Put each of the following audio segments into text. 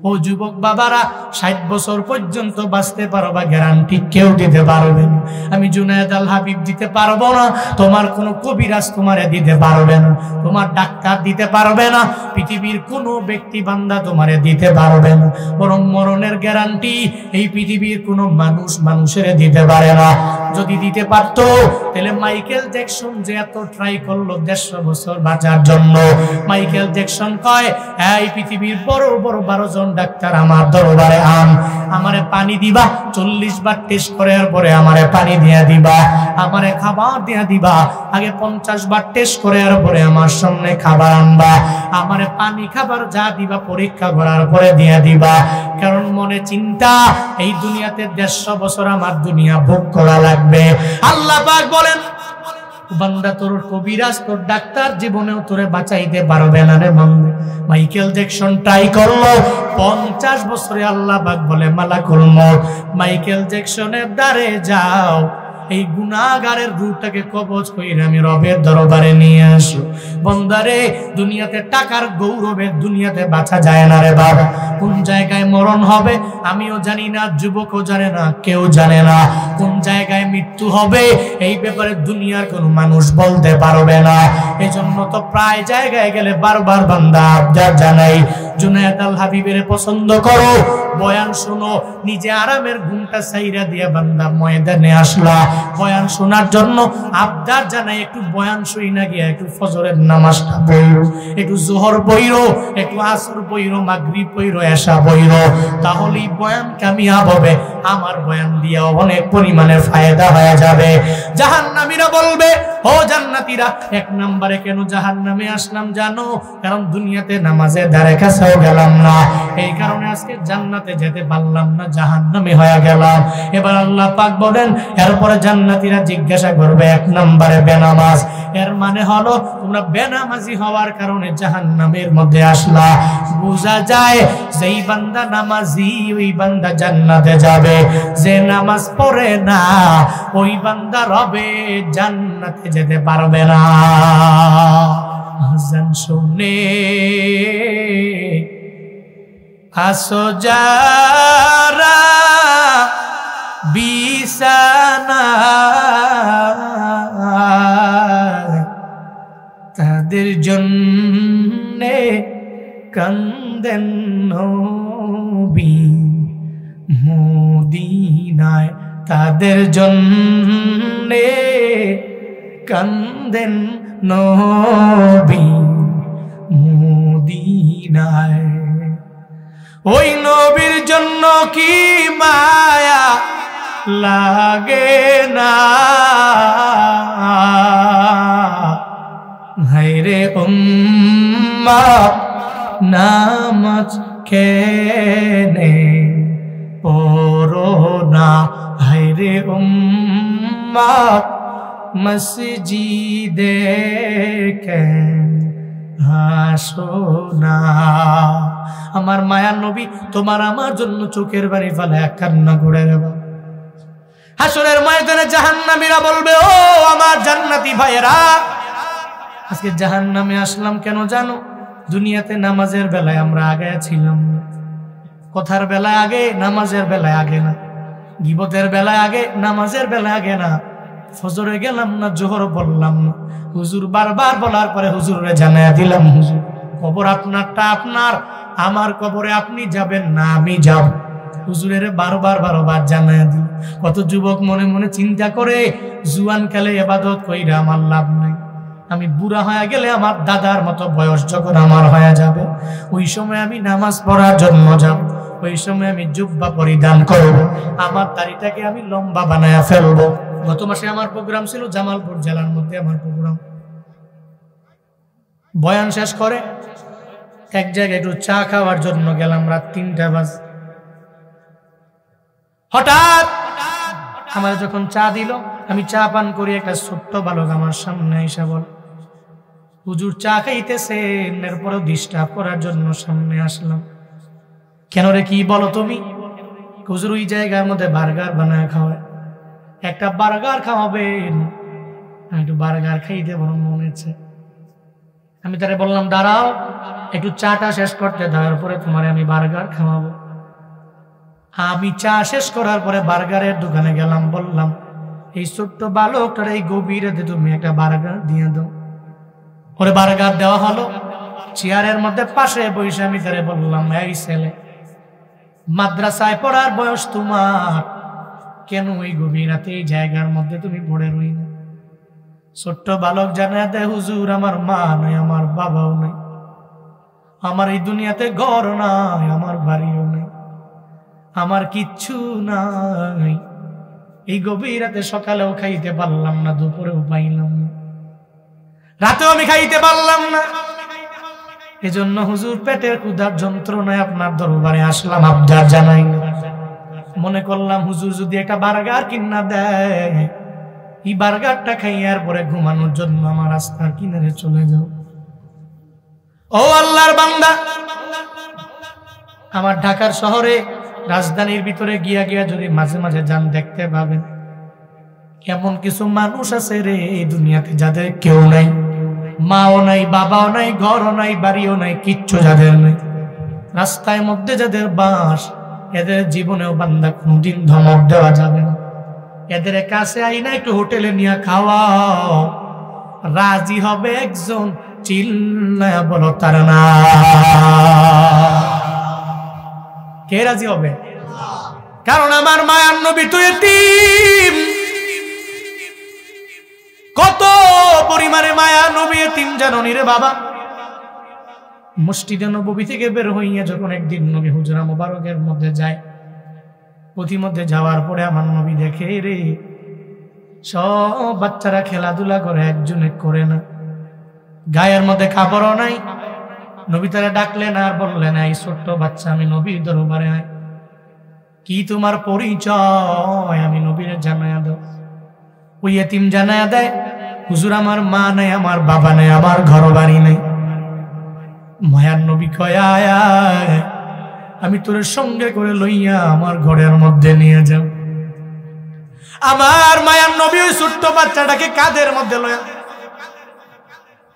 ও যুবক বাবারা, 60 বছর পর্যন্ত বাঁচতে পারবা গ্যারান্টি কেউ দিতে পারবে না। আমি জুনায়েদ আল হাবিব দিতে পারবো না, তোমার কোনো কবিরাজ তোমারে দিতে পারবে না, তোমার ডাক্তার দিতে পারবে না, পৃথিবীর কোনো ব্যক্তি বান্দা তোমারে দিতে পারবে না। বরং মরণের গ্যারান্টি এই পৃথিবীর কোনো মানুষ মানুষের দিতে পারে না। যদি দিতে পারতো তাহলে মাইকেল জ্যাকসন যে এত ট্রাই করলো 150 বছর বাঁচার জন্য, মাইকেল জ্যাকসন কয়, এই পৃথিবীর বড় বড় 12 জন ডাক্তার আমার দরবারে আন, আমারে পানি দিবা, 40 বার টেস্ট করার পরে আমারে পানি দিয়া দিবা, আমারে খাবার দিয়া দিবা, আগে 50 বার টেস্ট করার পরে আমার সামনে খাবার আনবা, আমারে পানি খাবার যা দিবা পরীক্ষা করার পরে দিয়া দিবা। কারণ মনে চিন্তা, এই দুনিয়াতে 150 বছর আমার দুনিয়া ভোগ করা লাগবে। আল্লাহ পাক বলেন, বান্দা তোর কবিরাজ তোর ডাক্তার জীবনেও তোরে বাঁচাইতে পারবে না রে বান্দা। মাইকেল জ্যাকসন ট্রাই করলো 50 বছরে। আল্লাহ পাক বলে, মালাকুল মউত মাইকেল জ্যাকসনের দ্বারে যাও, এই গুনাহগারের রূহটাকে কবজ কইরা আমি রবের দরবারে নিয়ে আসো। বান্দারে, দুনিয়াতে টাকার গৌরবে দুনিয়াতে বাঁচা যায় না রে বাবা। কোন জায়গায় মরণ হবে আমিও জানি না, যুবকও জানে না, কেউ জানে না। কোন জায়গায় মৃত্যু হবে এই ব্যাপারে দুনিয়ার কোনো মানুষ বলতে পারবে না। এজন্য তো প্রায় জায়গায় গেলে বারবার বান্দা আবদার জানাই, জুনায়েদ আল হাবিবের পছন্দ করো, বয়ান শোনো, নিজে আরামের ঘুমটা ছাইরা দিয়ে বান্দা ময়দানে আসলা বয়ান শোনার জন্য। আবদার জানাই, একটু বয়ান শুই না গিয়া একটু ফজরের নামাজটা পড়ো, একটু যোহর পড়ো, একটু আসর পড়ো, মাগরিব পড়ো, এশা পড়ো, তাহলেই বয়ান কামিয়াব হবে। আমার বয়ান দিয়ে অনেক পরিমাণের ফায়দা হয়ে যাবে। জাহান্নামীরা বলবে, ও জান্নাতীরা, 1 নম্বরে কেন জাহান্নামে আসলাম জানো? কারণ দুনিয়াতে নামাজের ধারে কাছেও গেলাম না, এই কারণে আজকে জান্নাতে যেতে পারলাম না, জাহান্নামে হয়ে গেলাম। এবার আল্লাহ পাক বলেন, এরপরে জান্নাতীরা জিজ্ঞাসা করবে, 1 নম্বরে বেনামাজ, এর মানে হলো তোমরা বেনামাজি হওয়ার কারণে জাহান্নামের মধ্যে আসলা। বোঝা যায় যেই বান্দা নামাজি ওই বান্দা জান্নাতে যাবে, যে নামাজ পড়ে না ওই বান্দা রবে জান্নাতে যেতে পারবে না। আযান শুনে আসো যারা বিছানা, তাদের জন্যে কান্দেন নবী মদিনায়, তাদের জন্যে কান্দেন নবী মদিনায়। ওই নবীর জন্য কি মায়া লাগে না, হায়রে উম্মাহ নামাজ কেনে পড়ো না, হায়রে উম্মাহ মসজিদে কেন আসো না। আমার মায়ার নবী তোমার আমার জন্য চোখের বাড়ি ফেলে কান্না করে দেবা। হাসরের ময়দানে জাহান্নামীরা বলবে, ও আমার জান্নাতি ভাইয়েরা, আজকে জাহান্নামে আসলাম কেন জানো? দুনিয়াতে নামাজের বেলায় আমরা আগে ছিলাম না, কথার বেলায় আগে, নামাজের বেলায় আগে না, গীবতের বেলায় আগে, নামাজের বেলায় আগে না, ফজরে গেলাম না, জোহর বললাম না, হুজুর বারবার বলার পরে হুজুরে জানায়া দিলাম, হুজুর কবর আপনারটা আপনার, আমার কবরে আপনি যাবেন না আমি যাব। হুজুরের বারবার জানায়া দিল। কত যুবক মনে মনে চিন্তা করে, জুয়ান কালে ইবাদত কইরা আমার লাভ নাই, আমি বুড়া হয়ে গেলে আমার দাদার মতো বয়স যখন আমার হয়ে যাবে, ওই সময় আমি নামাজ পড়ার জন্য যাব, ওই সময় আমি জুব্বা পরিধান করব, আমার দাড়িটাকে আমি লম্বা বানায়া ফেলবো। গত মাসে আমার প্রোগ্রাম ছিল জামালপুর জেলার মধ্যে, আমার প্রোগ্রাম বয়ান শেষ করে এক জায়গায় একটু চা খাওয়ার জন্য গেলাম, রাত 3টা বাজে। হঠাৎ আমার যখন চা দিল, আমি চা পান করি, একটা ছোট্ট বালক আমার সামনে এসে বল, হুজুর চা খাইতেছেন, এরপরেও ডিস্টার্ব করার জন্য সামনে আসলাম। কেন রে, কি বলো তুমি? হুজুর ওই জায়গার মধ্যে বার্গার বানায় খাওয়ায়, একটা বার্গার খাওয়াবেন? আমি একটু বার্গার খাইতে বড় মনে হচ্ছে। আমি তারে বললাম, দাঁড়াও, একটু চাটা শেষ করতে দাও, এরপরে তোমারে আমি বার্গার খাওয়াবো। আমি চা শেষ করার পরে বার্গারের দোকানে গেলাম, বললাম এই ছোট্ট বালকটার এই গভীর রাতে তুমি একটা বার্গার দিয়ে দাও। ওরে বার্গার দেওয়া হলো। চেয়ারের মধ্যে পাশে বসে আমি তারে বললাম, এই ছেলে, মাদ্রাসায় পড়ার বয়স তোমার, কেন ওই গভীর রাতে এই জায়গার মধ্যে তুমি পড়ে রই না? ছোট্ট বালক জানায় দেয়, হুজুর আমার মা নাই, আমার বাবাও নাই, আমার এই দুনিয়াতে ঘর নাই, আমার বাড়িও নাই, আমার কিচ্ছু নাই। এই গভীর রাতে সকালেও খাইতে পারলাম না, দুপুরেও পাইলাম না, রাতেও আমি খাইতে পারলাম না। এজন্য হুজুর পেটের ক্ষুধার যন্ত্রণায় আপনার দরবারে আসলাম, আবদার জানাই না। মনে করলাম হুজুর যদি একটা বার্গার কিনা দেয়, এই বার্গারটা খাইয়ার পরে ঘুমানোর জন্য আমার রাস্তার কিনারে চলে যাও। ও আল্লাহর বান্দা, আমার ঢাকার শহরে রাজধানীর ভিতরে গিয়া গিয়া যদি মাঝে মাঝে যান, দেখতে পাবেন এমন কিছু মানুষ আছে রে এই দুনিয়াতে যাদের কেউ নাই, মাও নাই, বাবাও নাই, ঘরও নাই, বাড়িও নাই, কিচ্ছু যাদের নাই, রাস্তার মধ্যে যাদের বাস, এদের জীবনেও বান্দা কোনদিন ধমক দেওয়া যাবে না। এদের কাছে আইনা একটু হোটেলে নিয়ে খাওয়াও, রাজি হবে একজন, চিল্লায়া বলো তার না। কে রাজি হবে? কারণ আমার মায়ার নবী তো এতিম। কত পরিমাণে মায়া নবী এতিম জানো নি রে বাবা। মসজিদে নববী থেকে বের হইয়া যখন একদিন নবী হুজরা মোবারকের মধ্যে যায়, প্রতিমধ্যে যাওয়ার পরে আমার নবী দেখে রে সব বাচ্চারা খেলাধুলা করে, একজনে করে না, গায়ের মধ্যে কাপড়ও নাই। নবী তারা ডাকলেন আর বললেন, এই ছোট্ট বাচ্চা, আমি নবীর দরবারে আয়, কি তোমার পরিচয়? আমি নবীর জানায়া দাও। ওই এতিম জানায়া দেয়, হুজুর আমার মা নাই, আমার বাবা নাই, আমার ঘর বাড়ি নাই। মায়ার নবী কয়, আয় আয়, আমি তোর সঙ্গে করে লইয়া আমার ঘরের মধ্যে নিয়ে যাও। আমার মায়ার নবী ওই ছোট্ট বাচ্চাটাকে কাঁধের মধ্যে লইয়া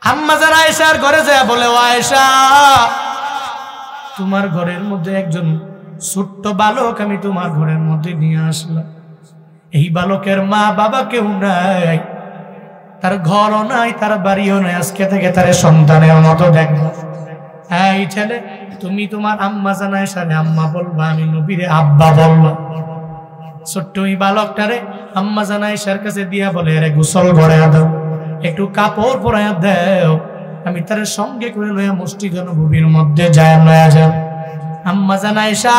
আম্মা যারা আয়েশার ঘরে যায় বলে, ও আয়েশা, তোমার ঘরের মধ্যে একজন ছোট্ট বালক আমি তোমার ঘরের মধ্যে নিয়ে আসলাম। এই বালকের মা বাবা কেউ নাই, তার ঘরও নাই, তার বাড়িও নাই, আজকে থেকে তার সন্তানের মতো দেখবো। এই ছেলে, তুমি তোমার আম্মা জানা আয়েশারে আম্মা বলবা, আমি নবীরে আব্বা বলবা। ছোট্ট ওই বালকটারে আম্মা জানা আয়েশার কাছে দিয়া বলে, রে গোসল করে দাও, একটু কাপড় পরাইয়া দাও, আমি তার সঙ্গে করে লইয়া মসজিদে নববীর মধ্যে যায় লয়া যাও। আম্মা জানা আয়েশা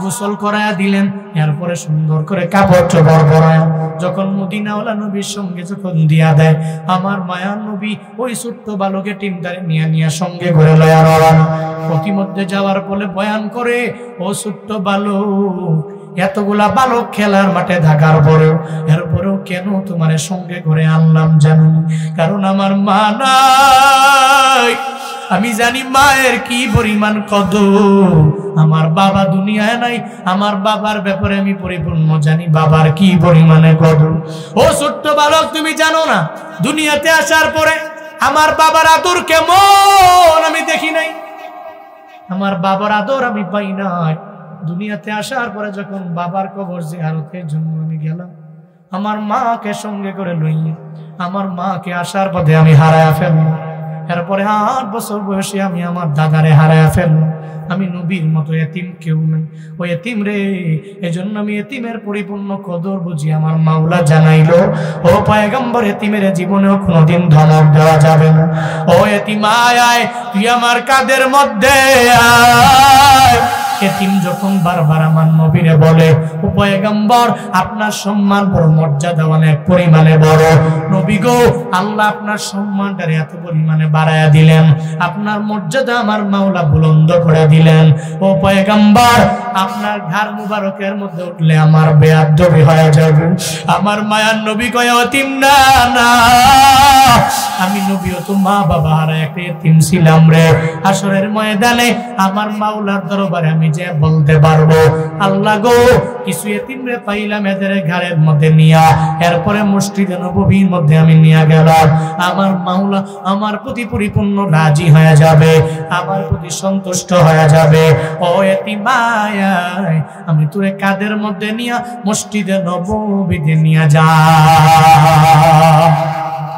গোসল করায়া দিলেন, এরপরে সুন্দর করে কাপড় চোপড় পরায়া যখন মদিনাওয়ালা নবীর সঙ্গে যখন দিয়া দেয়, আমার মায়ার নবী ওই ছোট্ট বালকের টিমটারে নিয়ে সঙ্গে করে লয়া রওনা। প্রতিমধ্যে যাওয়ার বলে বয়ান করে, ও ছোট্ট বালক, এতগুলা বালক খেলার মাঠে থাকার পরেও এরপরেও কেন তোমার সঙ্গে করে আনলাম জানো? কারণ আমার মা নাই, আমি জানি মায়ের কি পরিমাণ কদর। আমার বাবা দুনিয়ায় নাই, আমার বাবার ব্যাপারে আমি পরিপূর্ণ জানি বাবার কি পরিমাণে কদর। ও ছোট্ট বালক, তুমি জানো না দুনিয়াতে আসার পরে আমার বাবার আদর কেমন আমি দেখি নাই, আমার বাবার আদর আমি পাই নাই। দুনিয়াতে আসার পরে যখন বাবার কবর জিয়ারতের জন্য আমি গেলাম, আমার মাকে সঙ্গে করে লইয়া আমার মাকে আসার পথে আমি হারায়া ফেললাম। এরপরে 8 বছর বয়সে আমি আমার দাদারে হারায়া ফেললাম। আমি নবীর মতো এতিম কেউ নাই, ওই এতিম রে। এজন্য আমি এতিমের পরিপূর্ণ কদর বুঝি আমার মাওলা জানাইলো, ও পয়গম্বর, এতিমের জীবনেও কোনোদিন ধমক দেওয়া যাবে না। ও এতিম আয় আয়, তুই আমার কাঁধের মধ্যে আয়। এতিম যখন বারবার আমার নবীরে বলে, ও পয়গম্বর, আপনার সম্মান বড়, মর্যাদা অনেক পরিমাণে বড়। নবী গো, আল্লাহ আপনার সম্মানটা এত পরিমাণে বাড়ায়া দিলেন, আপনার মর্যাদা আমার মাওলা বুলন্দ করে দিলেন। ও পয়গম্বর, আপনার ঘাড় মুবারকের মধ্যে উঠলে আমার বেয়াদবি হয়ে যাবে। আমার মায়ার নবী কয়, এতিম না না, আমি নবীও তো মা বাবা হারা একটা এতিম ছিলাম রে। হাসরের ময়দানে আমার মাওলার দরবারে আমি যে বলতে পারবো, আল্লাহ গো কিছু এতিম রে পাইলাম, এদের ঘাড়ের মধ্যে নিয়া এরপরে মসজিদে নববীর মধ্যে আমি নিয়ে গেলাম। আমার মাওলা আমার প্রতি পরিপূর্ণ রাজি হয়ে যাবে, আমার প্রতি সন্তুষ্ট হয়ে যাবে। ও এতিমায় আমি তোরে কাদের মধ্যে নিয়া মসজিদে নববীতে নিয়ে যা।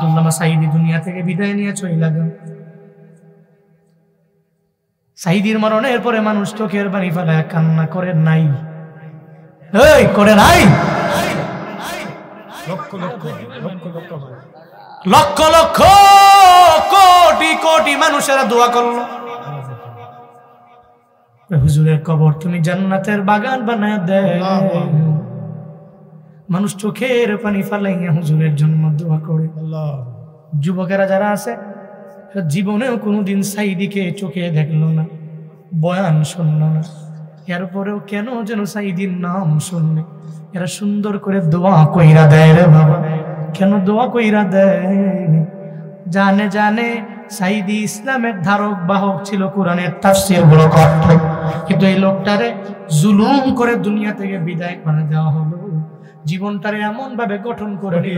আল্লামা সাঈদী দুনিয়া থেকে বিদায় নিয়ে চলে গেল। সাঈদীর মরণের পরে মানুষ চোখের পানি ফেলায় কান্না করে নাই, এই করে নাই। লক্ষ লক্ষ লক্ষ লক্ষ কোটি কোটি মানুষেরা দোয়া করলো, হুজুরের কবর তুমি জান্নাতের বাগান বানায় দে। মানুষ চোখের পানি ফালাইয়া হুজুরের জন্য দোয়া করে। যুবকেরা যারা আছে জীবনেও কোনোদিন সাঈদীকে চোখে দেখলো না, বয়ান শুনলো না, এরপরেও কেন যেন সাঈদীর নাম শুনলে এরা সুন্দর করে দোয়া কইরা দেয় রে বাবা। কেন দোয়া কইরা দেয়? জানে জানে সাঈদী ইসলামের ধারক বাহক ছিল, কোরআনের তাফসীর গুলো করত, কিন্তু এই লোকটারে জুলুম করে দুনিয়া থেকে বিদায় করে দেওয়া হলো। জীবনটারে এমন ভাবে গঠন করে নিল,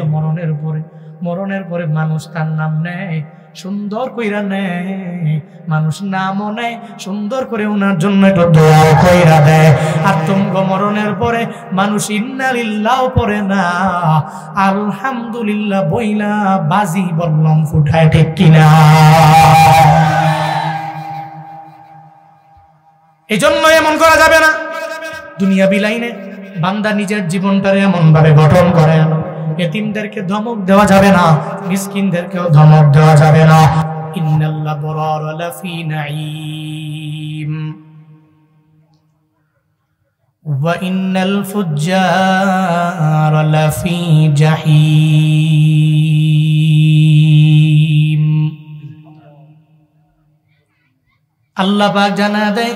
মরণের পরে মানুষ তার নাম নেয়, সুন্দর কইরা নেয়, মানুষ নামও নেয়, সুন্দর করে ওনার জন্য একটু দোয়া কইরা দেয়। আর তুমগো মরণের পরে মানুষ ইন্না লিল্লাহ পড়ে না, আলহামদুলিল্লাহ বইলা বাজি বললাম ফুটায়, ঠিক কিনা? এই জন্য এমন করা যাবে না। দুনিয়া বিলাইনে বান্দা নিজের জীবনটারে এমন ভাবে গঠন করে আনো, এতিমদেরকে ধমক দেওয়া যাবে না, মিসকিনদেরকেও ধমক দেওয়া যাবে না। ইন্নাল আবরারা লাফি নাঈম ওয়া ইন্নাল ফুজ্জারা লাফি জাহিম। আল্লাহ পাক জানা দেয়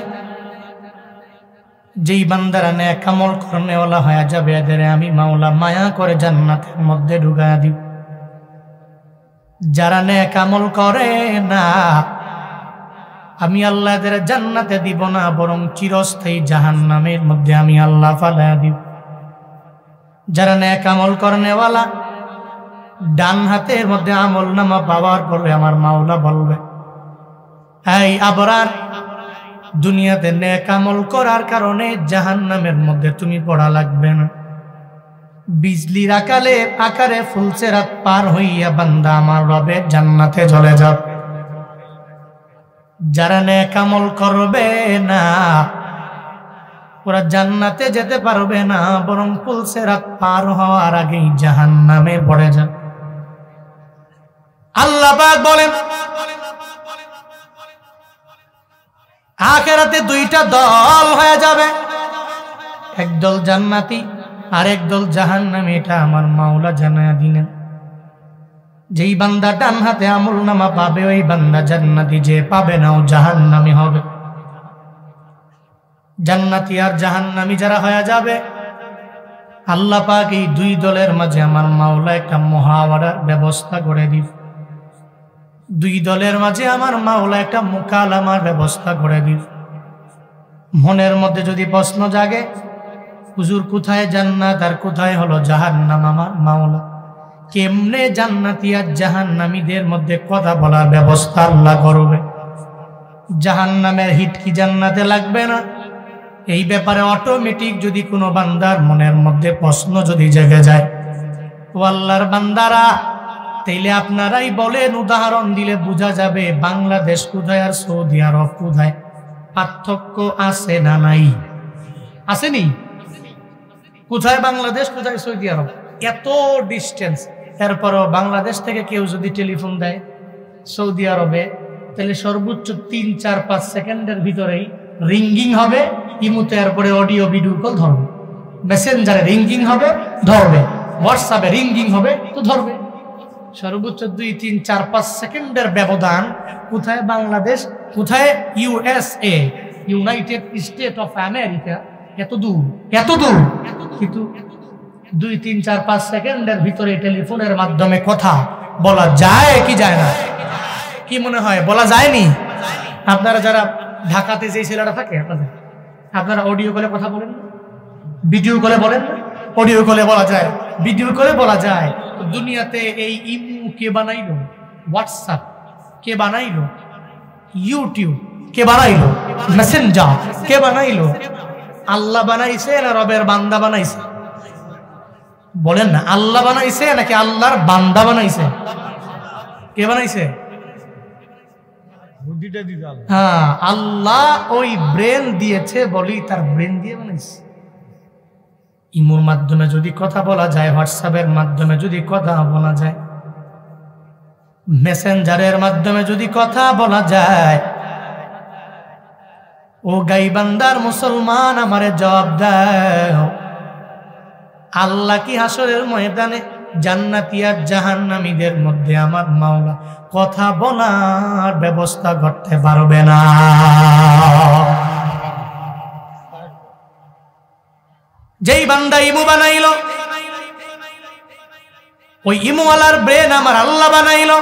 যেই বান্দারা নেক আমল করনেওয়ালা হয়ে যাবে, এদের আমি মাওলা মায়া করে জান্নাতের মধ্যে ঢুকায়া দিব। যারা নেক আমল করে না, আমি আল্লাহ এদের জান্নাতে দিব না, বরং চিরস্থায়ী জাহান্নামের মধ্যে আমি আল্লাহ ফালায়া দিব। যারা নেক আমল করনেওয়ালা, ডান হাতের মধ্যে আমল নামা পাওয়ার পরে আমার মাওলা বলবে, এই আবরার, দুনিয়াতে নেক আমল করার কারণে জাহান্নামের মধ্যে তুমি পড়া লাগবে না। বিজলির আকারে ফুলসেরাত পার হইয়া বান্দা আমার রবের জান্নাতে চলে যাবে। যারা নেক আমল করবে না, ওরা জান্নাতে যেতে পারবে না, বরং ফুলসেরাত পার হওয়ার আগেই জাহান্নামে পড়ে যাবে। আল্লাহ পাক বলেন, আখিরাতে দুইটা দল হয়ে যাবে, একদল জান্নাতি আর একদল জাহান্নামী। এটা আমার মাওলা জানায়া দিলেন। যেই বান্দা ডান হাতে আমল নামা পাবে, ওই বান্দা জান্নাতি, যে পাবে না ও জাহান্নামী হবে। জান্নাতি আর জাহান্নামী যারা হয়ে যাবে, আল্লাহ পাক এই দুই দলের মাঝে আমার মাওলা একটা মুহাওয়ারার ব্যবস্থা করে দিবে। দুই দলের মাঝে আমার মাওলা একটা মুকালামার ব্যবস্থা করে দিবে। মনের মধ্যে যদি প্রশ্ন জাগে, হুজুর কোথায় জান্নাত আর কোথায় হলো জাহান্নাম, আমার মাওলা কেমনে জান্নাতি আর জাহান্নামীদের মধ্যে কথা বলার ব্যবস্থা আল্লাহ করবে। জাহান্নামের হিট কি জান্নাতে লাগবে না? এই ব্যাপারে অটোমেটিক যদি কোনো বান্দার মনের মধ্যে প্রশ্ন যদি জেগে যায়, ও আল্লাহর বান্দারা, তাইলে আপনারাই বলেন, উদাহরণ দিলে বোঝা যাবে বাংলাদেশ কোথায় আর সৌদি আরব কোথায়। পার্থক্য আছে না নাই? আসেনি? কোথায় বাংলাদেশ, কোথায় সৌদি আরব, এত ডিস্টেন্স। এরপরও বাংলাদেশ থেকে কেউ যদি টেলিফোন দেয় সৌদি আরবে, তাহলে সর্বোচ্চ 3-4-5 সেকেন্ডের ভিতরেই রিঙ্গিং হবে। ইমুতে এরপরে অডিও ভিডিও কল ধরবে, মেসেঞ্জারে রিঙ্গিং হবে ধরবে, হোয়াটসঅ্যাপে রিঙ্গিং হবে তো ধরবে। সর্বোচ্চ 2-3-4-5 সেকেন্ডের ব্যবধান। কোথায় বাংলাদেশ, কোথায় USA, United state of America, এত দূর, এত দূর। কিন্তু 2-3-4-5 সেকেন্ডের ভিতরে টেলিফোনের মাধ্যমে কথা, বলা যায় কি যায় না? কি মনে হয় বলা যায়নি? আপনারা যারা ঢাকাতে যে ছেলেটা থাকে আপনারা অডিও কলে কথা বলেন, ভিডিও কলে বলেন, অডিও কলে বলা যায়, ভিডিও কলে বলা যায়। দুনিয়াতে এই ইমো কে বানাইলো, হোয়াটসঅ্যাপ কে বানাইলো, ইউটিউব কে বানাইলো, মেসেঞ্জার কে বানাইলো? আল্লাহ বানাইছে না রবের বান্দা বানাইছে? বলেন না, আল্লাহ বানাইছে নাকি আল্লাহর বান্দা বানাইছে? কে বানাইছে? হ্যাঁ, আল্লাহ ওই ব্রেন দিয়েছে বলি তার ব্রেন দিয়ে বানাইছে। ইমোর মাধ্যমে যদি কথা বলা যায়, হোয়াটসঅ্যাপের মাধ্যমে যদি কথা বলা যায়, মেসেঞ্জারের মাধ্যমে যদি কথা বলা যায়, ও গাইবান্দার মুসলমান আমারে জবাব দাও, আল্লাহ কি হাসরের ময়দানে জান্নাতি আর জাহান্নামীদের মধ্যে আমার মাওলা কথা বলার ব্যবস্থা করতে পারবে না? যেই বান্দা ইমু বানাইলো, ওই ইমুওয়ালার ব্রেন আমার আল্লাহ বানাইলো,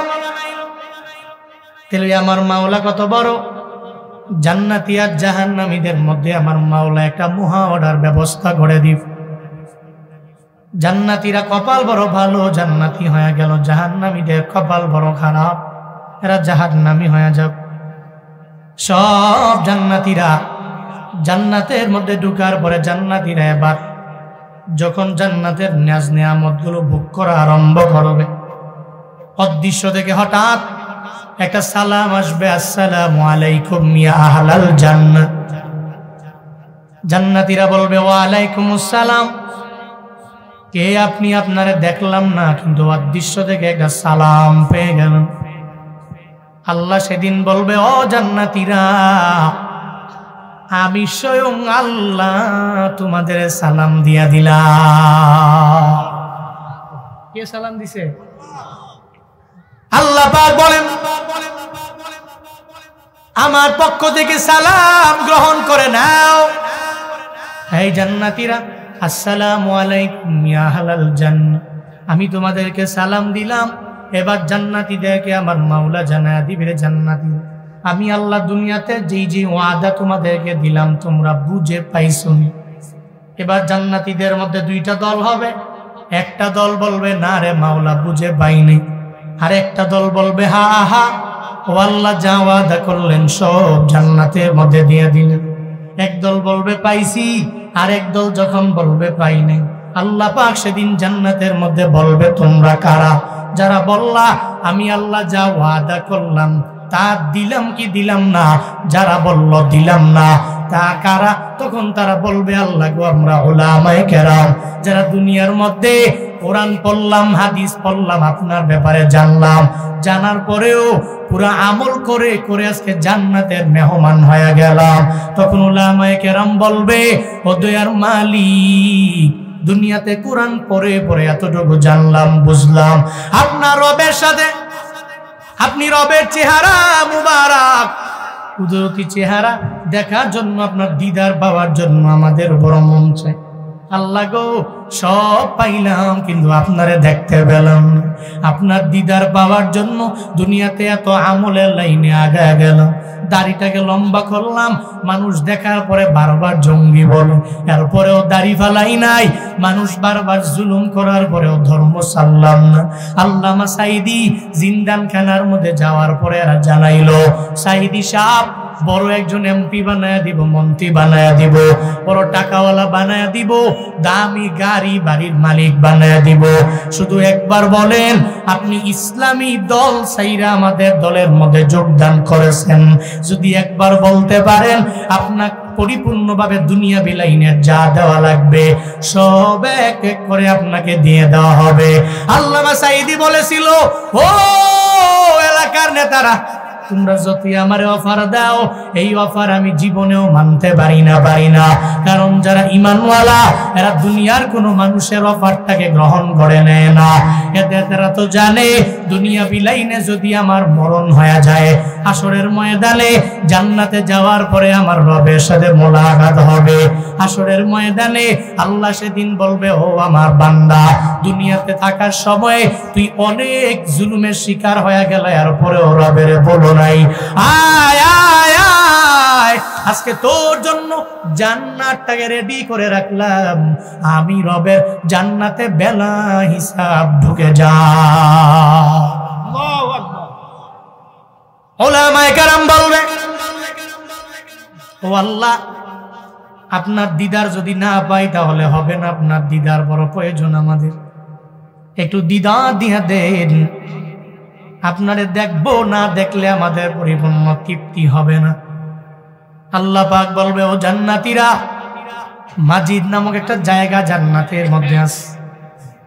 তাহলে আমার মাওলা কত বড়? জান্নাতি আর জাহান্নামীদের মধ্যে আমার মাওলা একটা মহা অর্ডার ব্যবস্থা করে দিব। জান্নাতীরা কপাল বড় ভালো, জান্নাতি হয়ে গেল। জাহান্নামীদের কপাল বড় খারাপ, এরা জাহান্নামী হয়ে যাক। সব জান্নাতীরা জান্নাতের মধ্যে ঢুকার পরে জান্নাতীরা এবার যখন জান্নাতের নাজ নেয়ামতগুলো ভোগ করা আরম্ভ করবে, অদৃশ্য থেকে হঠাৎ একটা সালাম আসবে, আসসালামু আলাইকুম ইয়া আহলাল জান্নাত। জান্নাতীরা বলবে ওয়া আলাইকুমুস সালাম। কে আপনি? আপনারে দেখলাম না, কিন্তু অদৃশ্য থেকে একটা সালাম পেয়ে গেলাম। আল্লাহ সেদিন বলবে, ও জান্নাতীরা, আমি স্বয়ং আল্লাহ তোমাদের সালাম দিয়া দিলাম। কে সালাম দিছে? আল্লাহ পাক বলেন, আমার পক্ষ থেকে সালাম গ্রহণ করে নাও। এই জান্নাতীরা, আসসালামু আলাইকুম ইয়া আহলাল জান্নাহ, আমি তোমাদেরকে সালাম দিলাম। এবার জান্নাতীদেরকে আমার মাওলা জানায়া দিবে, জান্নাতী আমি আল্লাহ দুনিয়াতে যেই যে ওয়াদা তোমাদেরকে দিলাম তোমরা বুঝে পাইছো। এবার জান্নাতীদের মধ্যে দুইটা দল হবে। একটা দল বলবে না রে মাওলা বুঝে পাইনি, আর একটা দল বলবে হা হা, ও আল্লাহ যা ওয়াদা করলেন সব জান্নাতের মধ্যে দিয়ে দিলেন। একদল বলবে পাইছি, আর একদল যখন বলবে পাইনি, আল্লাহ পাক সেদিন জান্নাতের মধ্যে বলবে তোমরা কারা? যারা বললা আমি আল্লাহ যা ওয়াদা করলাম তা দিলাম কি দিলাম না, যারা বলল দিলাম না, তা কারা? তখন তারা বলবে আল্লাহ গো আমরা উলামায়ে কেরাম, যারা দুনিয়ার মধ্যে কোরআন পড়লাম, হাদিস পড়লাম, আপনার ব্যাপারে জানলাম, জানার পরেও পুরা আমল করে করে আজকে জান্নাতের মেহমান হয়ে গেলাম। তখন উলামায়ে কেরাম বলবে, ও দয়ার মালিক, দুনিয়াতে কোরআন পড়ে পড়ে এতটুকু জানলাম বুঝলাম, আপনার রবের সাথে, আপনি রবের চেহারা মুবারক কুদরতি চেহারা দেখার জন্য, আপনার দিদার পাওয়ার জন্য আমাদের বড় মন চায়। আল্লাহ গো সব পাইলাম কিন্তু আপনারে দেখতে পেলাম না। আপনার দিদার পাওয়ার জন্য দুনিয়াতে এত আমলের লাইনে আগায় গেলাম, দাড়িটাকে লম্বা করলাম, মানুষ দেখার পরে বারবার জঙ্গি বলে, এরপরেও দাড়ি ফালাই নাই, মানুষ বারবার জুলুম করার পরেও ধর্ম ছাড়লাম না। আল্লামা সাইদি জিন্দান খানার মধ্যে যাওয়ার পরে এরা জানাইলো, সাইদি সাহেব বড় একজন এমপি বানায়া দিব, মন্ত্রী বানায়া দিব, বড় টাকাওয়ালা বানায়া দিব, দামি গাড়ি বাড়ির মালিক বানায়া দিব। শুধু একবার বলেন আপনি ইসলামী দল সাইরা আমাদের দলের মধ্যে যোগদান করেছেন, যদি একবার বলতে পারেন আপনার পরিপূর্ণভাবে দুনিয়া বিলাইনের যা দেওয়া লাগবে সব এক এক করে আপনাকে দিয়ে দেওয়া হবে। আল্লামা সাইদি বলেছিল, ও এলাকার নেতারা, তোমরা যদি আমারে অফার দাও, এই অফার আমি জীবনেও মানতে পারি না, কারণ যারা ঈমানওয়ালা এরা দুনিয়ার কোনো মানুষের অফারটাকে গ্রহণ করে নেয় না। এরা তো জানে দুনিয়া বিলাইনে যদি আমার মরণ হয়ে যায়, হাসরের ময়দানে জান্নাতে যাওয়ার পরে আমার রবের সাথে মোলাকাত হবে, হাসরের ময়দানে আল্লাহ সেদিন বলবে, ও আমার বান্দা, দুনিয়াতে থাকার সময় তুই অনেক জুলুমের শিকার হয়ে গেল, এরপরেও রবের বলো নাই। আয় আয় আয়, আজকে তোর জন্য জান্নাতটাকে রেডি করে রাখলাম, আমি রবের জান্নাতে বেলা হিসাব ঢুকে যা। আল্লাহু আকবার। উলামায়ে কেরাম বলবে, ও আল্লাহ, আপনার দিদার যদি না পাই তাহলে হবে না, আপনার দিদার বড় প্রয়োজন আমাদের, একটু দিদার দিয়া দেন, আপনারে দেখবো, না দেখলে আমাদের পরিপূর্ণ তৃপ্তি হবে না। আল্লাহ পাক বলবে, ও জান্নাতীরা, মাজিদ নামক একটা জায়গা জান্নাতের মধ্যে আছে,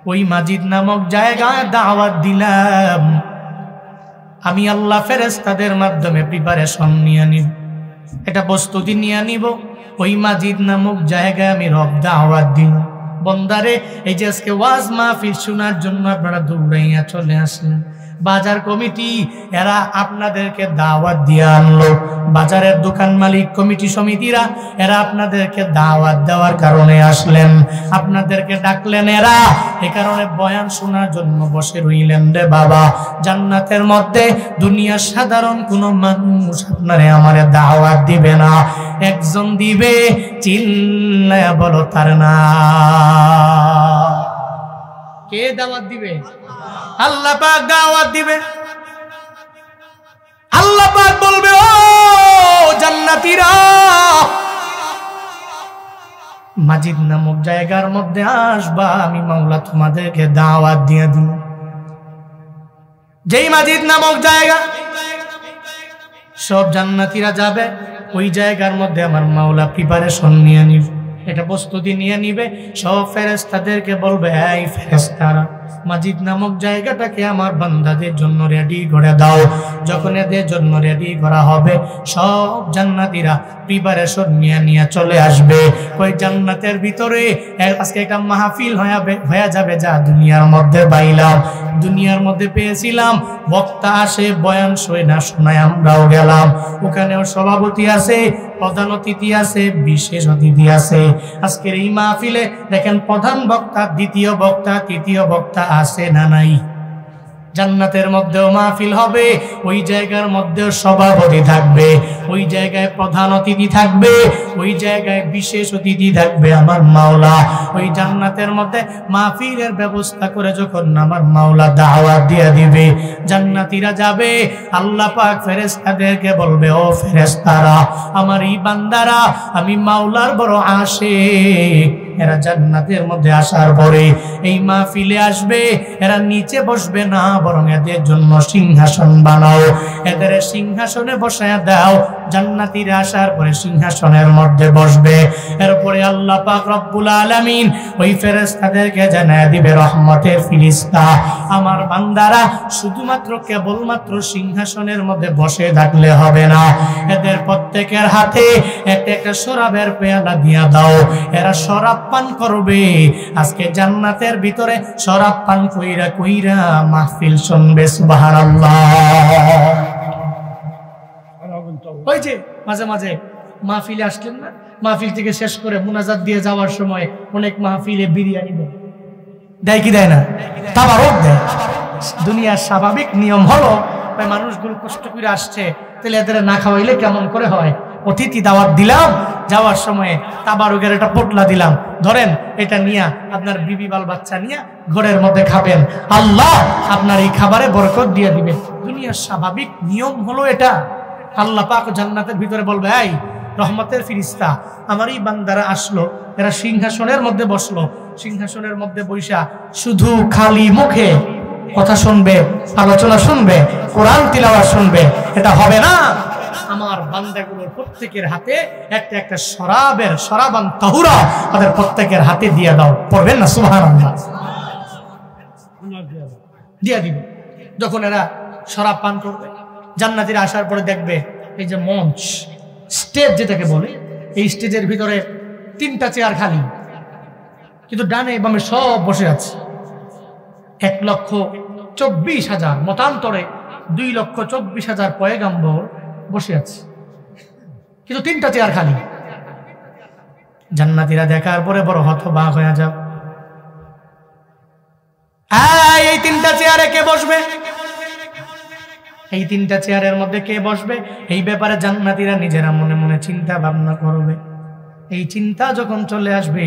ওই মাজিদ নামক জায়গায় দাওয়াত দিলাম, আমি আল্লাহ ফেরেশতাদের মাধ্যমে প্রিপারেশন নিয়ে নিব, এটা প্রস্তুতি নিয়ে নিব, ওই মাজিদ নামক জায়গায় আমি রব দাওয়াত দিব। বন্দারে, এই যে আজকে ওয়াজ মাহফিল শোনার জন্য আপনারা দৌড়াইয়া চলে আসলেন, বাজার কমিটি এরা আপনাদেরকে দাওয়াত দিয়ে আনলো, বাজারের দোকান মালিক কমিটি সমিতিরা এরা আপনাদেরকে দাওয়াত দেওয়ার কারণে আসলেন, আপনাদেরকে ডাকলেন, এরা এ কারণে বয়ান শোনার জন্য বসে রইলেন। রে বাবা, জান্নাতের মধ্যে দুনিয়ার সাধারণ কোনো মানুষ আপনারে আমারে দাওয়াত দিবে না, একজন দিবে, চিল্লায়া বলো তার না। কে দাওয়াত দিবে? আল্লাহ পাক দাওয়াত দিবে। আল্লাহ পাক বলবে, ও জান্নাতীরা, মাজিদ নামক জায়গার মধ্যে আসবা, আমি মাওলা তোমাদেরকে দাওয়াত দিয়ে দিব। যেই মাজিদ নামক জায়গা, সব জান্নাতীরা যাবে, ওই জায়গার মধ্যে আমার মাওলা প্রিপারেশন নিয়ে নিবে, এটা প্রস্তুতি নিয়ে নিবে। সব ফেরেশতাদেরকে বলবে, এই ফেরেশতারা, মাজিদ নামক জায়গাটাকে আমার বান্দাদের জন্য রেডি করে দাও। যখন এদের জন্য রেডি করা হবে, সব জান্নাতীরা প্রিপারেশন নিয়ে চলে আসবে। ওই জান্নাতের ভিতরে আজকে একটা মাহফিল হয়ে যাবে, যা দুনিয়ার মধ্যে পাইলাম, দুনিয়ার মধ্যে পেয়েছিলাম, বক্তা আসে, বয়ান শোনায় আমরাও গেলাম, ওখানেও সভাপতি আছে, প্রধান অতিথি আছে, বিশেষ অতিথি আছে। আজকের এই মাহফিলে দেখেন, প্রধান বক্তা, দ্বিতীয় বক্তা, তৃতীয় বক্তা আছে না নাই? জান্নাতের মধ্যেও মাহফিল হবে, ওই জায়গার মধ্যেও সভাপতি থাকবে, ওই জায়গায় প্রধান অতিথি থাকবে, ওই জায়গায় বিশেষ অতিথি থাকবে। আমার মাওলা ওই জান্নাতের মধ্যে মাহফিলের ব্যবস্থা করে যখন আমার মাওলা দাওয়াত দিয়ে দিবে, জান্নাতীরা যাবে, আল্লাহ পাক ফেরেশতাদেরকে বলবে, ও ফেরেশতারা, আমার এই বান্দারা আমি মাওলার বড় আশিক, এরা জান্নাতের মধ্যে আসার পরে এই মাহফিলে আসবে, এরা নিচে বসবে না, বরং এদের জন্য সিংহাসন বানাও, এদের সিংহাসনে বসায় দাও। জান্নাতীরা আসার পরে সিংহাসনের মধ্যে বসবে। এরপরে আল্লাহ পাক রব্বুল আলামিন ওই ফেরেশতাদেরকে জানায় দিবে, রহমতের ফিরিস্তা, আমার বান্দারা শুধুমাত্র কেবলমাত্র সিংহাসনের মধ্যে বসে থাকলে হবে না, এদের প্রত্যেকের হাতে একটা একটা শরাবের পেয়ালা দিয়া দাও, এরা শরাব পান করবে। আজকে জান্নাতের ভিতরে শরাব পান কইরা কইরা মাহফিল শুনবে। সুবহানাল্লাহ। ওই যে মাঝে মাঝে মাহফিলে আসলেন না, মাহফিল থেকে শেষ করে মুনাজাত দিয়ে যাওয়ার সময় অনেক মাহফিলে বিরিয়ানি দেয় কি দেয় না? তাবারক দেয়। দুনিয়ার স্বাভাবিক নিয়ম হলো, মানুষগুলো কষ্ট করে আসছে, তাহলে এদের না খাওয়াইলে কেমন করে হয়? অতিথি দাওয়াত দিলাম, যাওয়ার সময় তাবারকের একটা পোটলা দিলাম, ধরেন এটা নিয়ে আপনার বিবি বাল বাচ্চা নিয়ে ঘরের মধ্যে খাবেন, আল্লাহ আপনার এই খাবারে বরকত দিয়ে দিবে। দুনিয়ার স্বাভাবিক নিয়ম হলো এটা। আল্লাহ পাক জান্নাতের ভিতরে বলবে, এই রহমতের ফিরিস্তা, আমার এই বান্দারা আসলো, এরা সিংহাসনের মধ্যে বসলো, সিংহাসনের মধ্যে বৈশা শুধু খালি মুখে কথা শুনবে, আলোচনা শুনবে, কোরআন তিলাওয়াত শুনবে, এটা হবে না। আমার বান্দাগুলোর প্রত্যেকের হাতে একটা একটা শরাবান তাহুরা তাদের প্রত্যেকের হাতে দিয়ে দাও। পড়বেন না সুবহানাল্লাহ? দিয়ে দিবে। যখন এরা শরাব পান করবে, জান্নাতীরা আসার পরে দেখবে এই যে মঞ্চ, স্টেজ যেটাকে বলে, এই স্টেজের ভিতরে 3টা চেয়ার খালি, কিন্তু ডানে বামে সব বসে আছে। 1,24,000 মতান্তরে 2,24,000 পয়গাম্বর বসে আছে, কিন্তু 3টা চেয়ার খালি। জান্নাতীরা দেখার পরে বড় হতবাক হয়ে যাও। এই তিনটা চেয়ারে কে বসবে? এই তিনটা চেয়ারের মধ্যে কে বসবে? এই ব্যাপারে জান্নাতীরা নিজেরা মনে মনে চিন্তা ভাবনা করবে। এই চিন্তা যখন চলে আসবে,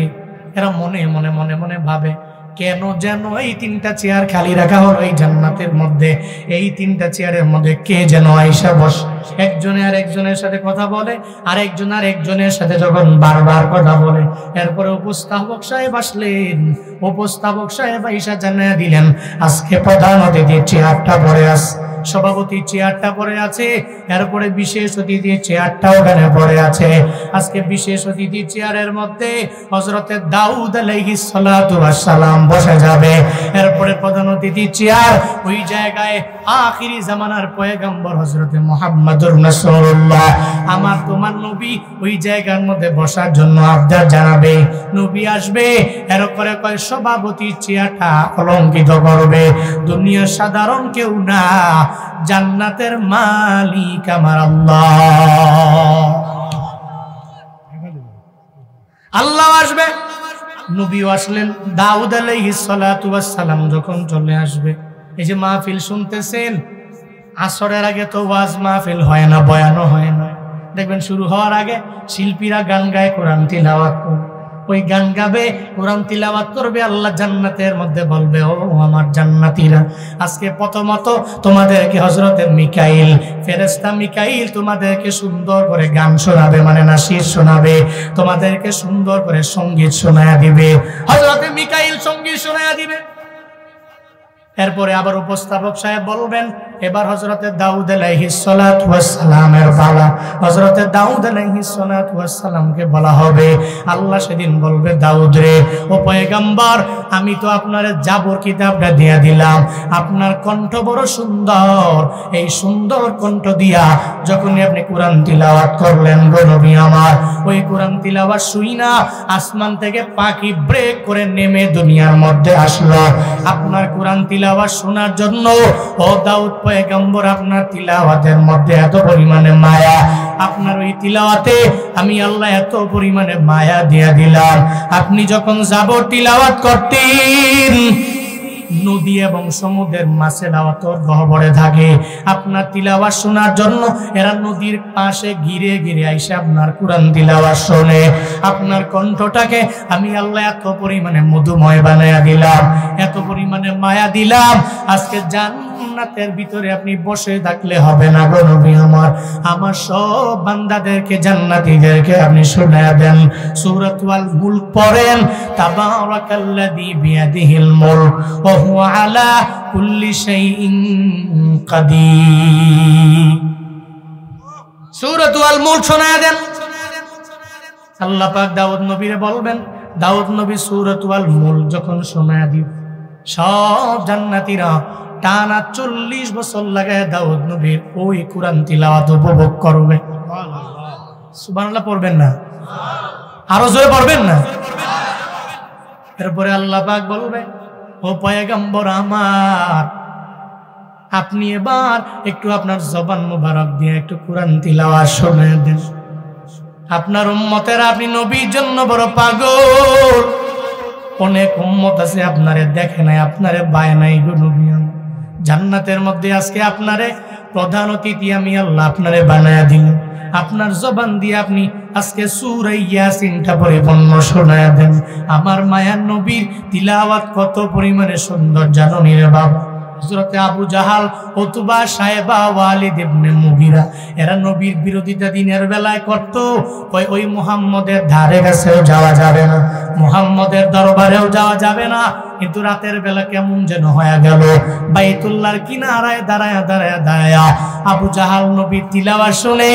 এরা মনে মনে মনে মনে ভাবে, কেন যেন এই তিনটা চেয়ার খালি রাখা হলো এই জান্নাতের মধ্যে। এই তিনটা চেয়ারের মধ্যে কে যেন আয়েশা বস। একজনে আর একজনের সাথে কথা বলে, আর একজন আর একজনের সাথে যখন বারবার কথা বলে, এরপরে উপস্থাপক সাহেব আসলেন। উপস্থাপক সাহেব আয়েশা জানিয়ে দিলেন, আজকে প্রধান অতিথির চেয়ারটা পড়ে আছে, সভাপতি চেয়ারটা পড়ে আছে, এরপরে বিশেষ অতিথি চেয়ারটা ওখানে পড়ে আছে। আজকে বিশেষ অতিথি চেয়ারের মধ্যে হযরতে দাউদ আলাইহিস সালাতু ওয়াস সালাম বসে যাবে। এরপরে প্রধান অতিথি চেয়ার ওই জায়গায় আখিরি জামানার পয়গম্বর হযরতে মুহাম্মদুর রাসূলুল্লাহ আমার তোমার নবী ওই জায়গার মধ্যে বসার জন্য আবদার জানাবে। নবী আসবে, এরপরে কয় সভাপতি চেয়ারটা অলঙ্কৃত করবে। দুনিয়ার সাধারণ কেউ না, জান্নাতের মালিক আমার আল্লাহ। আল্লাহ আসবে, নবীও আসলেন। দাউদ আলাইহিস সালাতু ওয়াস সালাম যখন চলে আসবে, এই যে মাহফিল শুনতেছেন, আসরের আগে তো ওয়াজ মাহফিল হয় না, বয়ানও হয় না। দেখবেন শুরু হওয়ার আগে শিল্পীরা গান গায়, কোরআন তিলাওয়াত করে। ওই গান গাবে, কোরআন তিলাওয়াত করবে, আল্লাহ জান্নাতের মধ্যে বলবে, ও আমার জান্নাতীরা, আজকে প্রথমত তোমাদেরকে হযরতে মিকাইল, ফেরেশতা মিকাইল তোমাদেরকে সুন্দর করে গান শোনাবে, মানে নাশিদ শোনাবে, তোমাদেরকে সুন্দর করে সঙ্গীত শোনায়া দিবে। হযরতে মিকাইল সঙ্গীত শোনায়া দিবে। এরপরে আবার উপস্থাপক সাহেব বলবেন, এবার হযরতে দাউদ আলাইহিস সালাতু ওয়াস সালামের পালা। হযরতে দাউদ আলাইহিস সালাতু ওয়াস সালামকে বলা হবে। আল্লাহ সেদিন বলবে, দাউদ রে, ও পয়গম্বর, আমি তো আপনারে জাবর কিতাবটা দিয়ে দিলাম, আপনার কণ্ঠ বড় সুন্দর, এই সুন্দর কণ্ঠ দিয়া যখনই আপনি কোরআন তিলাওয়াত করলেন গো নবী আমার, ওই কোরআন তিলাওয়াত শুই না আসমান থেকে পাখি ব্রেক করে নেমে দুনিয়ার মধ্যে আসলো আপনার কোরআন তিলাওয়াত শোনার জন্য। ও দাউদ পয়গম্বর, আপনার তিলাওয়াতের মধ্যে এত পরিমাণে মায়া, আপনার ওই তিলাওয়াতে আমি আল্লাহ এত পরিমাণে মায়া দিয়ে দিলাম। আপনি যখন জাবর তিলাওয়াত করতেন, নদী এবং সমুদ্রের মাছেরা অত গহ্বরে থাকে, আপনার তিলাওয়াত শোনার জন্য এরা নদীর পাশে ঘিরে ঘিরে আইসা আপনার কোরআন তিলাওয়াত শোনে। আপনার কণ্ঠটাকে আমি আল্লাহ এত পরিমাণে মধুময় বানায়া দিলাম, এত পরিমাণে মায়া দিলাম, আজকে জান্নাতের ভিতরে আপনি বসে থাকলে হবে না গো নবী আমার। আমার সব বান্দাদেরকে, জান্নাতীদেরকে আপনি শোনায়া দেন। সূরাতুল মুলক পড়েন, তাবারাকাল্লাযী বিয়াদিহিল মুলক ওয়া হুয়া আলা কুল্লি শাইইন কাদির। সূরাতুল মুলক শোনায়া দেন। আল্লাহ পাক দাউদ নবীরে বলবেন, দাউদ নবী সূরাতুল মুলক যখন শোনায়া দিবে, সব জান্নাতীরা টানা 40 বছর লাগায় দাউদ নবীর ওই কোরআন তিলাওয়াত উপভোগ করবে। সুবহানাল্লাহ পড়বেন না? আরো জোরে পড়বেন না? এরপরে আল্লাহ পাক বলবে, ও পয়গম্বর আমার, আপনি এবার একটু আপনার জবান মুবারক দিয়ে একটু কোরআন তিলাওয়াত শোনায় দেন। আপনার উম্মতেরা, আপনি নবীর জন্য বড় পাগল, অনেক উম্মত আছে আপনারে দেখে নাই, আপনারে পায় নাই গো নবী। জান্নাতের মধ্যে আজকে আপনারে প্রধান অতিথি আমি আল্লাহ আপনারে বানায়া দিলাম। আপনার জবান দিয়ে আপনি আজকে সূরা ইয়াসিনটা পরিপূর্ণ শোনায়া দেন। আমার মায়ার নবীর তিলাওয়াত কত পরিমাণে সুন্দর জানো নি রে বাবা। হযরতে আবু জাহাল, উতবা, সাইবা, ওয়ালিদ ইবনে মুগিরা এরা নবীর বিরোধিতা দিনের বেলায় করত। ওই মুহাম্মদের ধারে কাছেও যাওয়া যাবে না, মুহাম্মদের দরবারেও যাওয়া যাবে না। কিন্তু রাতের বেলা কেমন যেন হয়ে গেল, বাইতুল্লাহর কিনারায় দাঁড়ায়া দাঁড়ায়া দাঁড়ায়া আবু জাহাল নবীর তিলাওয়াত শুনে,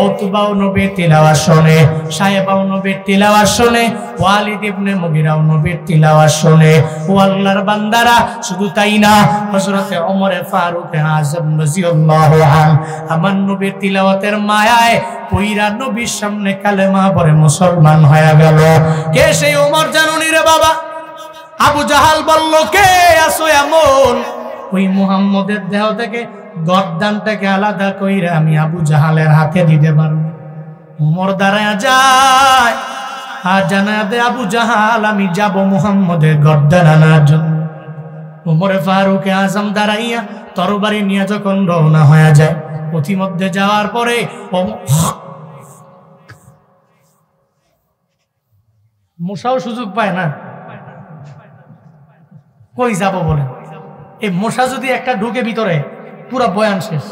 উতবাও নবীর তিলাওয়াত শুনে, সাইবাও নবীর তিলাওয়াত শুনে, ওয়ালিদ ইবনে মুগিরাও নবীর তিলাওয়াত শুনে। ও আল্লাহর বান্দারা, শুধু তাই না, হযরতে ওমর ফারুক আযম রাদিয়াল্লাহু আনহু আমার নবীর তিলাওয়াতের মায়ায় পয়রা নবীর সামনে কালেমা পড়ে মুসলমান হয়ে গেল। কে সেই ওমর জানুনি রে বাবা? আবু জাহাল বলল, কে আসো এমন? ওই মুহাম্মদের দেহ থেকে গর্দানটাকে আলাদা কইরা আমি আবু জাহালের হাতে দিতে পারবো। ওমর দাঁড়ায়া যায়, আর জানা দে আবু জাহাল আমি যাব মুহাম্মদের গর্দান আনার জন্য। ওমরে ফারুক আজম দাঁড়াইয়া তরবারি নিয়ে যখন রওনা হয়ে যায়, পথিমধ্যে যাওয়ার পরে মশাও সুযোগ পায় না কই যাব বলে। এই মশা যদি একটা ঢুকে ভিতরে পুরা বয়ান শেষ।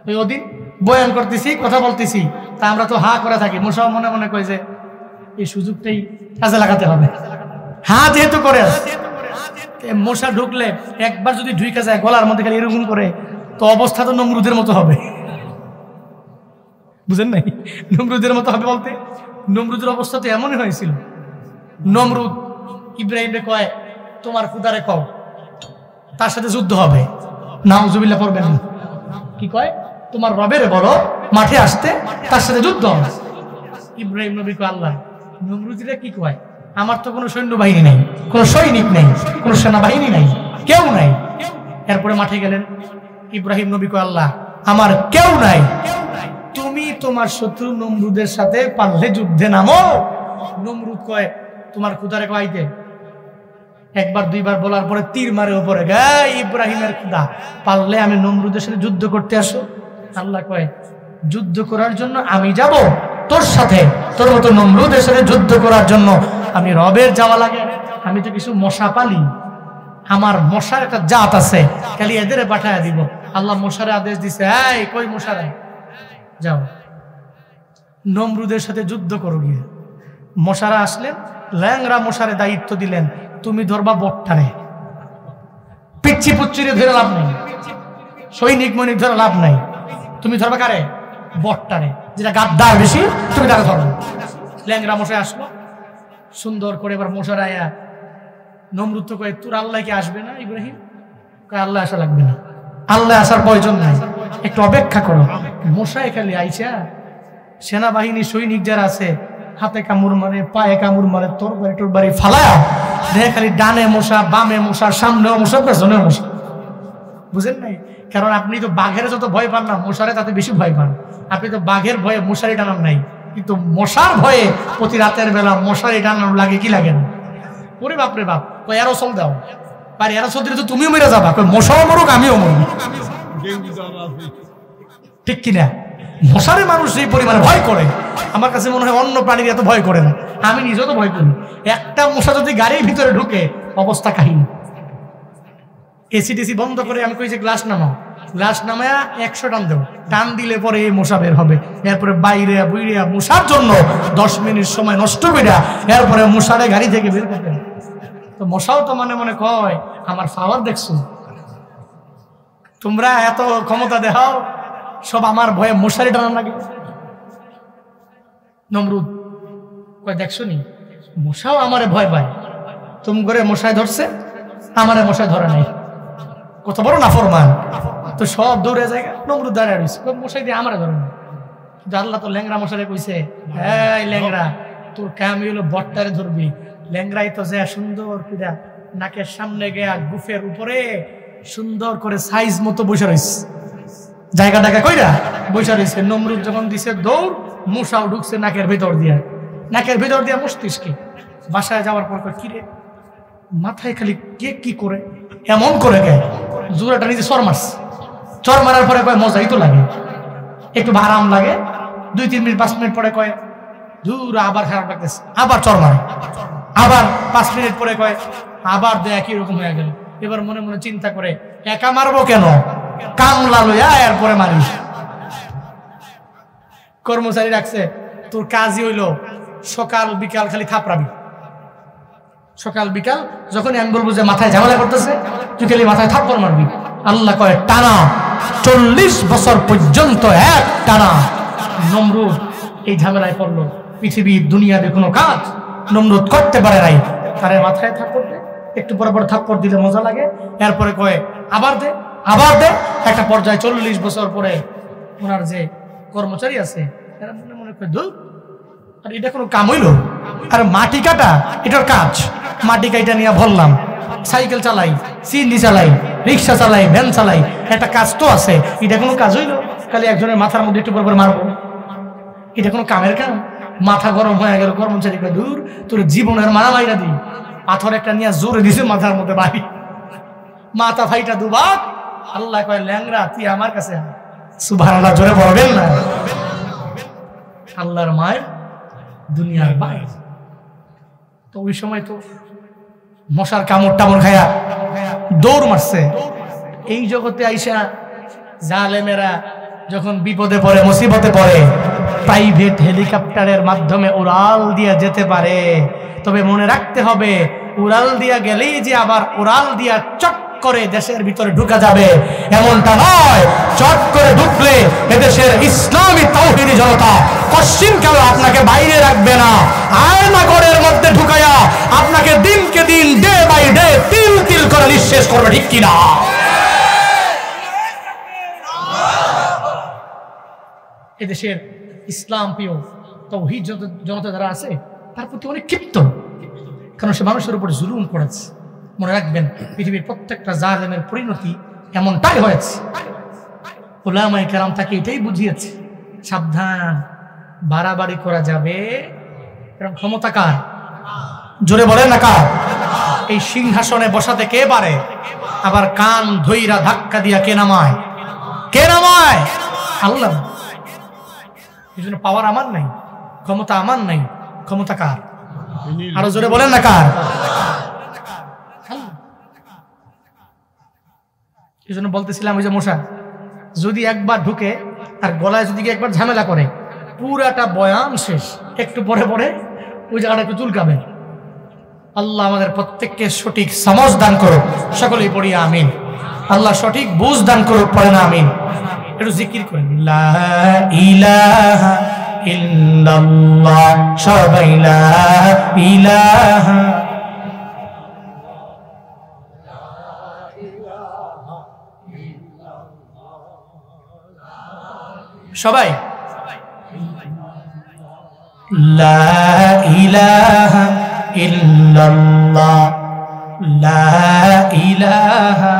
ওই ওদিন বয়ান করতেছি, কথা বলতেছি, তা আমরা তো হা করে থাকি, মশাও মনে মনে কয় যে এই সুযোগটাই কাজে লাগাতে হবে, হা যেহেতু করে। মশা ঢুকলে একবার যদি ঢুকে যায় গলার মধ্যে খালি এরকম করে, তো অবস্থা তো নমরুদের মতো হবে। বুঝেন নাই? নমরুদের মতো হবে বলতে, নমরুদের অবস্থা তো এমনই হয়েছিল। নমরুদ ইব্রাহিমরে কয় তোমার খুদারে কও তার সাথে যুদ্ধ হবে, নাউজুবিল্লাহ পড়বেন না। কি কয়? তোমার রবেরে বলো মাঠে আসতে, তার সাথে যুদ্ধ হবে। ইব্রাহিম নবী কয় আল্লাহ, নমরুদিরা কি কয়? আমার তো কোনো সৈন্যবাহিনী নেই, কোনো সৈনিক নেই, কোনো সেনাবাহিনী নেই, কেউ নাই। এরপরে মাঠে গেলেন। ইব্রাহিম নবী কয় আল্লাহ, আমার কেউ নাই, তুমি তোমার শত্রু নমরুদের সাথে পারলে যুদ্ধে নামো। নমরুদ কয় তোমার খুদারে কয়তে? একবার দুইবার বলার পরে তীর মারে উপরে, গায় ইব্রাহিমের খুদা, পারলে আমি নমরুদের সাথে যুদ্ধ করতে আসো। আল্লাহ কয় যুদ্ধ করার জন্য আমি যাব তোর সাথে, তোর মতো নমরুদের সাথে যুদ্ধ করার জন্য আমি রবের যাওয়া লাগে? আমি তো কিছু মশা পালি, আমার মশার একটা জাত আছে, খালি এদের পাঠায় দিব। আল্লাহ মশারে আদেশ দিছে, এই কই মশারে, যাও নমরুদের সাথে যুদ্ধ করো গিয়ে। মশারা আসলেন, ল্যাংরা মশারে দায়িত্ব দিলেন, তুমি ধরবা বট্টারে, পিচ্ছি পুচ্ছিরে ধরে লাভ নাই, সৈনিক মৈনিক ধরে লাভ নাই, তুমি ধরবা কারে? বট্টারে, যেটা গাদ্দার বেশি, তুমি তাকে ধরো। ল্যাংরা মশাই আসলো সুন্দর করে। এবার মশারা আয়া নমরুদ তো কয় তোর আল্লাহ কি আসবে না ইব্রাহিম? কয় আল্লাহ আসা লাগবে না, আল্লাহ আসার প্রয়োজন নাই, একটু অপেক্ষা করো। মশাই খালি আইসা সেনাবাহিনী সৈনিক যারা আছে হাতে কামড় মারে, পায়ে কামড় মারে, তরবারি টরবারি ফালায়া দেখে খালি ডানে মশা, বামে মশা, সামনেও মশা, পেছনেও মশা। বুঝেন নাই? কারণ আপনি তো বাঘের যত ভয় পান না, মশারে তাতে বেশি ভয় পান। আপনি তো বাঘের ভয়ে মশারি টানার নাই, কিন্তু মশার ভয়ে প্রতি রাতের বেলা মশারি টানানো লাগে কি লাগে না? ওরে বাপরে বাপ, কয় এরোসল দাও, আর এরোসল দিলে তো তুমিও মেরে যাবা, কয় মশাও মরুক আমিও মরুক, ঠিক কিনা? মশারে মানুষ এই পরিমাণে ভয় করে, আমার কাছে মনে হয় অন্য প্রাণীর এত ভয় করে না। আমি নিজেও তো ভয় করি। একটা মশা যদি গাড়ির ভিতরে ঢুকে অবস্থা কাহিনী। এসি টেসি বন্ধ করে আমি কই যে গ্লাস নামাও, গ্লাস নামায়া 100 টান দেবো, টান দিলে পরে এই মশা বের হবে। এরপরে বাইরে বুইড়িয়া মশার জন্য 10 মিনিট সময় নষ্ট করিয়া এরপরে মশারে গাড়ি থেকে বের করতে। তো মশাও তো মনে মনে কয় আমার পাওয়ার দেখছো, তোমরা এত ক্ষমতা দেখাও, সব আমার ভয়ে মশারি টানার লাগে। নমরুদ কয় দেখছো নি, মশাও আমারে ভয় পায়, তুম করে মশায় ধরছে, আমারে মশায় ধরে নাই, কত বড় নাফরমান। তো সব দৌড়ে যায়, নমরুদ দাঁড়ায় রয়েছে, মশাই দিয়ে আমারে ধরে না। কিন্তু আল্লাহ তো ল্যাংরা মশারে কইছে, হ্যাঁ ল্যাংরা তোর কামি হলো বট্টারে ধরবি। ল্যাংরাই তো যায় সুন্দর করে নাকের সামনে গিয়া গুফের উপরে সুন্দর করে সাইজ মতো বসে রয়েছে, জায়গা টাকা কইরা বসে রয়েছে। নমরুদ যখন দিছে দৌড়, মশাও ঢুকছে নাকের ভিতর দিয়া, নাকের ভিতর দিয়া মস্তিষ্কে। বাসায় যাওয়ার পর কিরে মাথায় খালি কে কি করে এমন করে গে, জোড়াটা নিজে চর মারছে। চর মারার পরে কয় মজাই তো লাগে, একটু আরাম লাগে। 2-3 মিনিট 5 মিনিট পরে কয় দূর আবার খারাপ লাগতেছে, আবার চর মারে। আবার 5 মিনিট পরে কয় আবার দেয় একই রকম হয়ে গেল। এবার মনে মনে চিন্তা করে একা মারবো কেন, কামলা লইয়া এরপরে মারিস। কর্মচারী রাখছে, তোর কাজই হইলো সকাল বিকাল খালি থাপড়াবি। সকাল বিকাল যখন আমি বলবো যে মাথায় ঝামেলা করতেছে, তুই খালি মাথায় থাপ্পড় মারবি। আল্লাহ কয় টানা 40 বছর পর্যন্ত এক টানা নমরুদ এই ঝামেলায় পড়লো। পৃথিবীর দুনিয়াতে কোনো কাজ নমরুদ করতে পারে নাই। তারে মাথায় থাপ্পড় দে, একটু পরে পরে থাপ্পড় দিলে মজা লাগে। এরপরে কয় আবার দে, আবার দে। একটা পর্যায়ে 40 বছর পরে ওনার যে কর্মচারী আছে এরা মনে মনে কয় ধুর, আর এটা কোনো কাম হইল? আর মাটি কাটা এটার কাজ, মাটি কাটা নিয়ে ভরলাম, সাইকেল চালাই, সিএনজি চালাই, রিক্সা চালাই, ভ্যান চালাই, একটা কাজ তো আছে, এটা কোনো কাজ হইল? খালি একজনের মাথার মধ্যে একটু পর পর মারবো, এটা কোনো কামের কাম? মাথা গরম হয়ে গেল। কর্মচারী কয় দূর তোর জীবনের মারামারিটা দিই, পাথর একটা নিয়ে জোরে দিছে মাথার মধ্যে বাড়ি, মাথা ফাইটা দুবাক। আল্লাহ কয় ল্যাংরা তুই আমার কাছে আয়। সুবহানাল্লাহ, জোরে বলবেন না? আল্লাহর মায়ের দুনিয়ার বাইরে। তো ওই সময় তো মশার কামড় টামড় খায়া দৌড় মারছে। এই জগতে আইসা জালেমেরা যখন বিপদে পড়ে, মুসিবতে পড়ে, প্রাইভেট হেলিকপ্টারের মাধ্যমে উড়াল দিয়া যেতে পারে। তবে মনে রাখতে হবে, উড়াল দিয়া গেলেই যে আবার উড়াল দিয়া চট করে দেশের ভিতরে ঢুকা যাবে এমনটা নয়। চট করে ঢুকলে এদেশের ইসলামী তাওহীদি জনতা পশ্চিম কালো আপনাকে বাইরে রাখবে না, আয়নাগরের মধ্যে ঢুকায়া আপনাকে দিনকে দিন, ডে বাই ডে, তিল তিল করে নিঃশেষ করবে। ঠিক কিনা? এদেশের ইসলাম প্রিয় তাওহীদ জনতা যারা আছে তার প্রতি অনেক ক্ষিপ্ত, কারণ সে মানুষের উপর জুলুম করেছে। মনে রাখবেন, পৃথিবীর প্রত্যেকটা জালেমের পরিণতি এমনটাই হয়েছে। উলামায়ে কেরাম তাকে এটাই বুঝিয়েছে, সাবধান, বাড়াবাড়ি করা যাবে। এরকম ক্ষমতা কার? জোরে বলেন না কার? এই সিংহাসনে বসাতে কে পারে? আবার কান ধইরা ধাক্কা দিয়া কে নামায়? কে নামায়? আল্লাহ। এই জন্য পাওয়ার আমার নাই, ক্ষমতা আমার নাই, ক্ষমতা কার? আরো জোরে বলেন না কার? এই জন্য বলতেছিলাম, ওই যে মশা যদি একবার ঢুকে আর গলায় যদি একবার ঝামেলা করে, পুরাটা বয়ান শেষ। একটু পরে পরে ওই জায়গাটা একটু চুলকাবে। আল্লাহ আমাদের প্রত্যেককে সঠিক সমঝ দান করুক, সকলেই পড়ি আমিন। আল্লাহ সঠিক বুঝ দান করুক, পড়ে না আমিন। একটু জিকির করেন, লা ইলাহা ইল্লাল্লাহ, সবাই লা ইলাহা। সবাই লা ইলাহা ইল্লাল্লাহ, লা ইলাহা।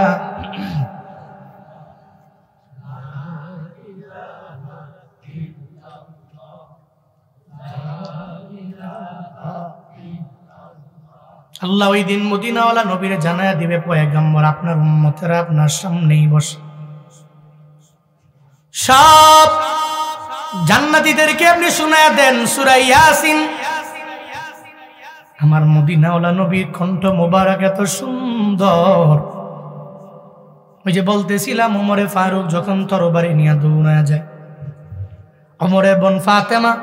আল্লাহ ওই দিন মদিনাওয়ালা নবীরে জানায়া দিবে, পয়গম্বর আপনার উম্মতেরা আপনার সামনেই বসে। সব জান্নাতীদেরকে আপনি শুনায়া দেন সূরা ইয়াসিন। আমার মদিনাওয়ালা নবীর কণ্ঠ মোবারক এত সুন্দর। ওই যে বলতেছিলাম, ওমরে ফারুক যখন তরবারি নিয়ে দৌড়ায়া যায়, ওমরের বোন ফাতেমা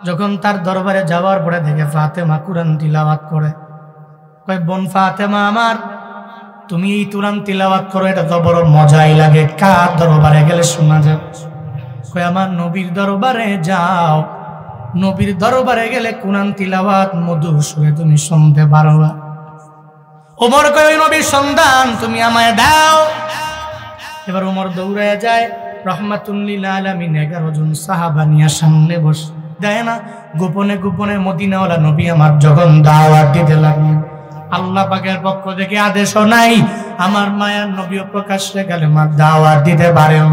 যখন তার দরবারে যাওয়ার পরে দেখে ফাতেমা কুরআন তিলাওয়াত করে, কয় বোন ফাতেমা আমার, তুমি এই কুরআন তিলাওয়াত করো, এটা তো বড় মজাই লাগে, কার দরবারে গেলে শোনা যায়? কয় আমার নবীর দরবারে যাও, নবীর দরবারে গেলে কুরআন তিলাওয়াত মধুর সুরে তুমি শুনতে পারবা। ওমর কয় ওই নবীর সন্ধান তুমি আমায় দাও। এবার ওমর দৌড়ায় যায়, রহমাতুল লিল আলামিন 11 জন সাহাবা নিয়ে সামনে বসে দেয় না। গোপনে গোপনে মদিনাওয়ালা নবী আমার যখন দাওয়াত দিতে লাগলেন, আল্লাহ পাকের পক্ষ থেকে আদেশও নাই, আমার মায়ার নবীও প্রকাশ্যে গেলে মা দাওয়াত দিতে পারেন।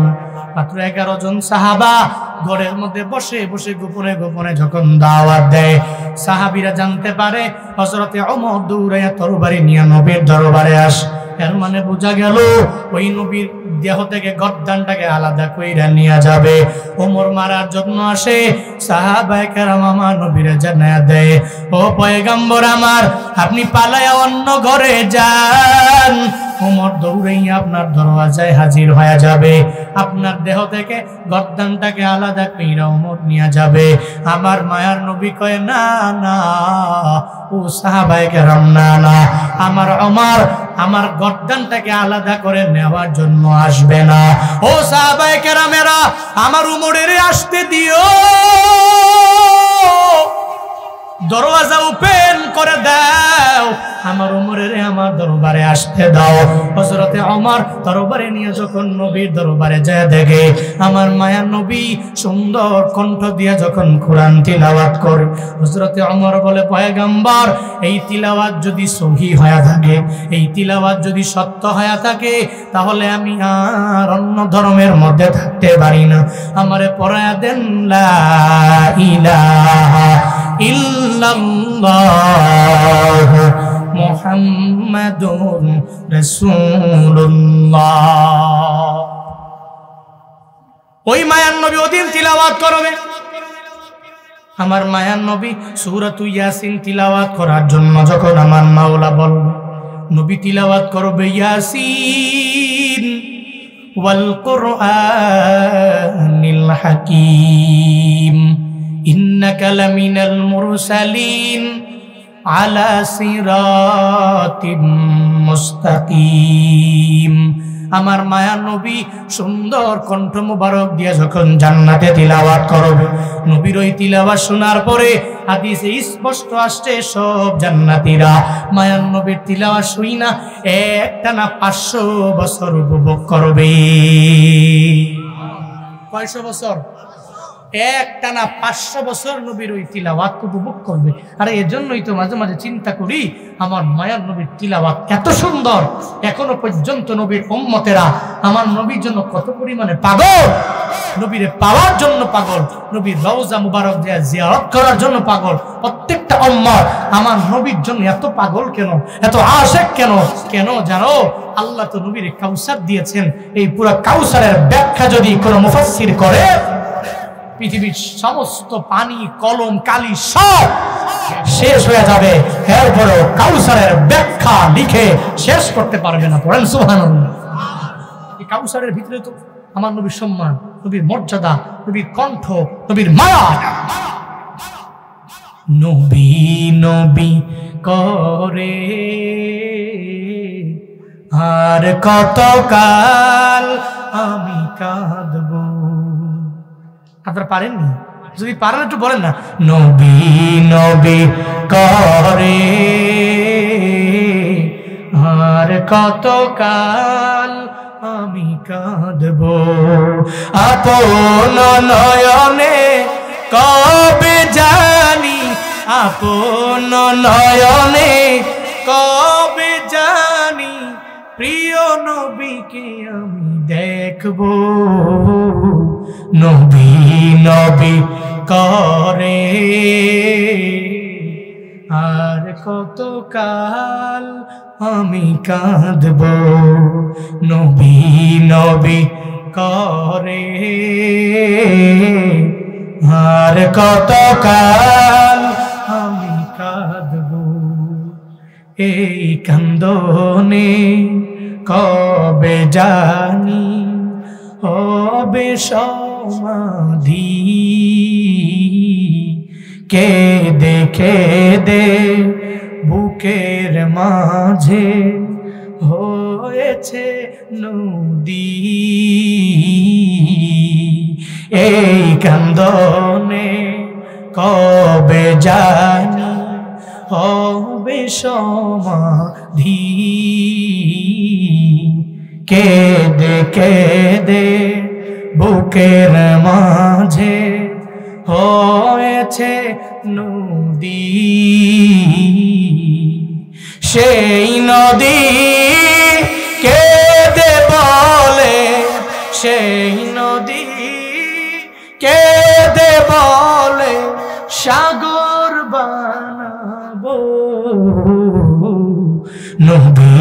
মাত্র 11 জন সাহাবা ঘরের মধ্যে বসে বসে গোপনে গোপনে যখন দাওয়াত দেয়, সাহাবীরা জানতে পারে হযরতে ওমর দৌড়াইয়া তরবারি নিয়ে নবীর দরবারে আসে। এর মানে বোঝা গেল ওই নবীর দেহ থেকে গর্দানটাকে আলাদা কইরা নিয়ে যাবে। ওমর মারার জন্য আসে, সাহাবায়ে কেরাম আমার নবীরে জানায়া দেয়, ও পয়গম্বর আমার, আপনি পালায়া অন্য ঘরে যান, ওমর দৌড়াইয়া আপনার দরওয়াজায় হাজির হয়ে যাবে, আপনার দেহ থেকে গর্দানটাকে আলাদা কইরা ওমর নিয়ে যাবে। আমার মায়ার নবী কয় না না, ও সাহাবায়ে কেরাম, না না, আমার ওমর আমার গর্দানটাকে আলাদা করে নেওয়ার জন্য আসবে না। ও সাহাবায়ে কেরামেরা, আমার উমরের আসতে দিও, দরওয়াজা ওপেন করে দাও, আমার ওমরের আমার দরবারে আসতে দাও। হযরতে ওমর দরবারে নিয়ে যখন নবীর দরবারে যায় দেখে আমার মায়া নবী সুন্দর কণ্ঠ দিয়ে যখন কোরআন তিলাওয়াত করে, হযরতে ওমর বলে পয়গম্বর এই তিলাওয়াত যদি সহি হয়ে থাকে, এই তিলাওয়াত যদি সত্য হয়ে থাকে, তাহলে আমি আর অন্য ধর্মের মধ্যে থাকতে পারি না। আমারে পড়ায়া দেন লা ইলাহা ইল্লাল্লাহ মুহাম্মাদুর রাসূলুল্লাহ। ওই মায়ান নবী ওদিন তিলাওয়াত করবে। আমার মায়ান নবী সূরাতুল ইয়াসিন তিলাওয়াত করার জন্য যখন আমার মাওলা বলবে, নবী তিলাওয়াত করবে ইয়াসিন ওয়াল কুরআনিল হাকীম ইন্নাকা লামিনাল মুরসালিন আলা সিরাতিম মুস্তাকিম। আমার মায়া নবী সুন্দর কণ্ঠ মুবারক দিয়ে যখন জান্নাতে তিলাওয়াত করবে, নবীর ওই তিলাওয়াত শোনার পরে হাদিসে স্পষ্ট আসছে সব জান্নাতীরা মায়ান নবীর তিলাওয়াত শুই না একটানা 500 বছর উপভোগ করবে। কয়শো বছর? একটানা 500 বছর নবীর ওই তিলাওয়াত উপভোগ করবে। আর এর জন্যই তো মাঝে মাঝে চিন্তা করি আমার মায়ার নবীর তিলাওয়াত এত সুন্দর, এখনো পর্যন্ত নবীর উম্মতেরা আমার নবীর জন্য কত পরিমাণে পাগল, নবীরে পাওয়ার জন্য পাগল, নবীর রওজা মুবারক দিয়ে জিয়ারত করার জন্য পাগল। প্রত্যেকটা উম্মত আমার নবীর জন্য এত পাগল কেন, এত আশিক কেন? কেন জানো? আল্লাহ তো নবীরে কাউসার দিয়েছেন। এই পুরো কাউসারের ব্যাখ্যা যদি কোনো মুফাসসির করে, পৃথিবীর সমস্ত পানি কলম কালি সব শেষ হয়ে যাবে, এরপরও কাউসারের ব্যাখ্যা লিখে শেষ করতে পারবে না। পড়েন সুবহানাল্লাহ। এই কাউসারের ভিতরে তো আমার নবীর সম্মান, নবীর মর্যাদা, নবীর কণ্ঠ, নবীর মায়া। নবী নবী করে আর কতকাল আমি কাঁদব। আপনারা পারেননি? যদি পারেন একটু বলেন না, নবী নবী করে আর কতকাল আমি কাঁদব। আপন নয়নে কবে জানি, আপন নয়নে কবে জানি প্রিয় নবীকে আমি দেখব। নবী নবী করে আর কতকাল আমি কাঁদব। নবী নবী করে আর কতকাল আমি কাঁদব। এই কান্দনে কবে জানি হবে সমাধি। কেঁদে কেঁদে বুকের মাঝে হয়েছে নদী। এই কান্দনে কবে জানি হবে সমাধি। কেঁদে কেঁদে বুকের মাঝে হয়েছে নদী। সেই নদী কেঁদে বলে, সেই নদী কেঁদে বলে সাগর বানাবো। নবী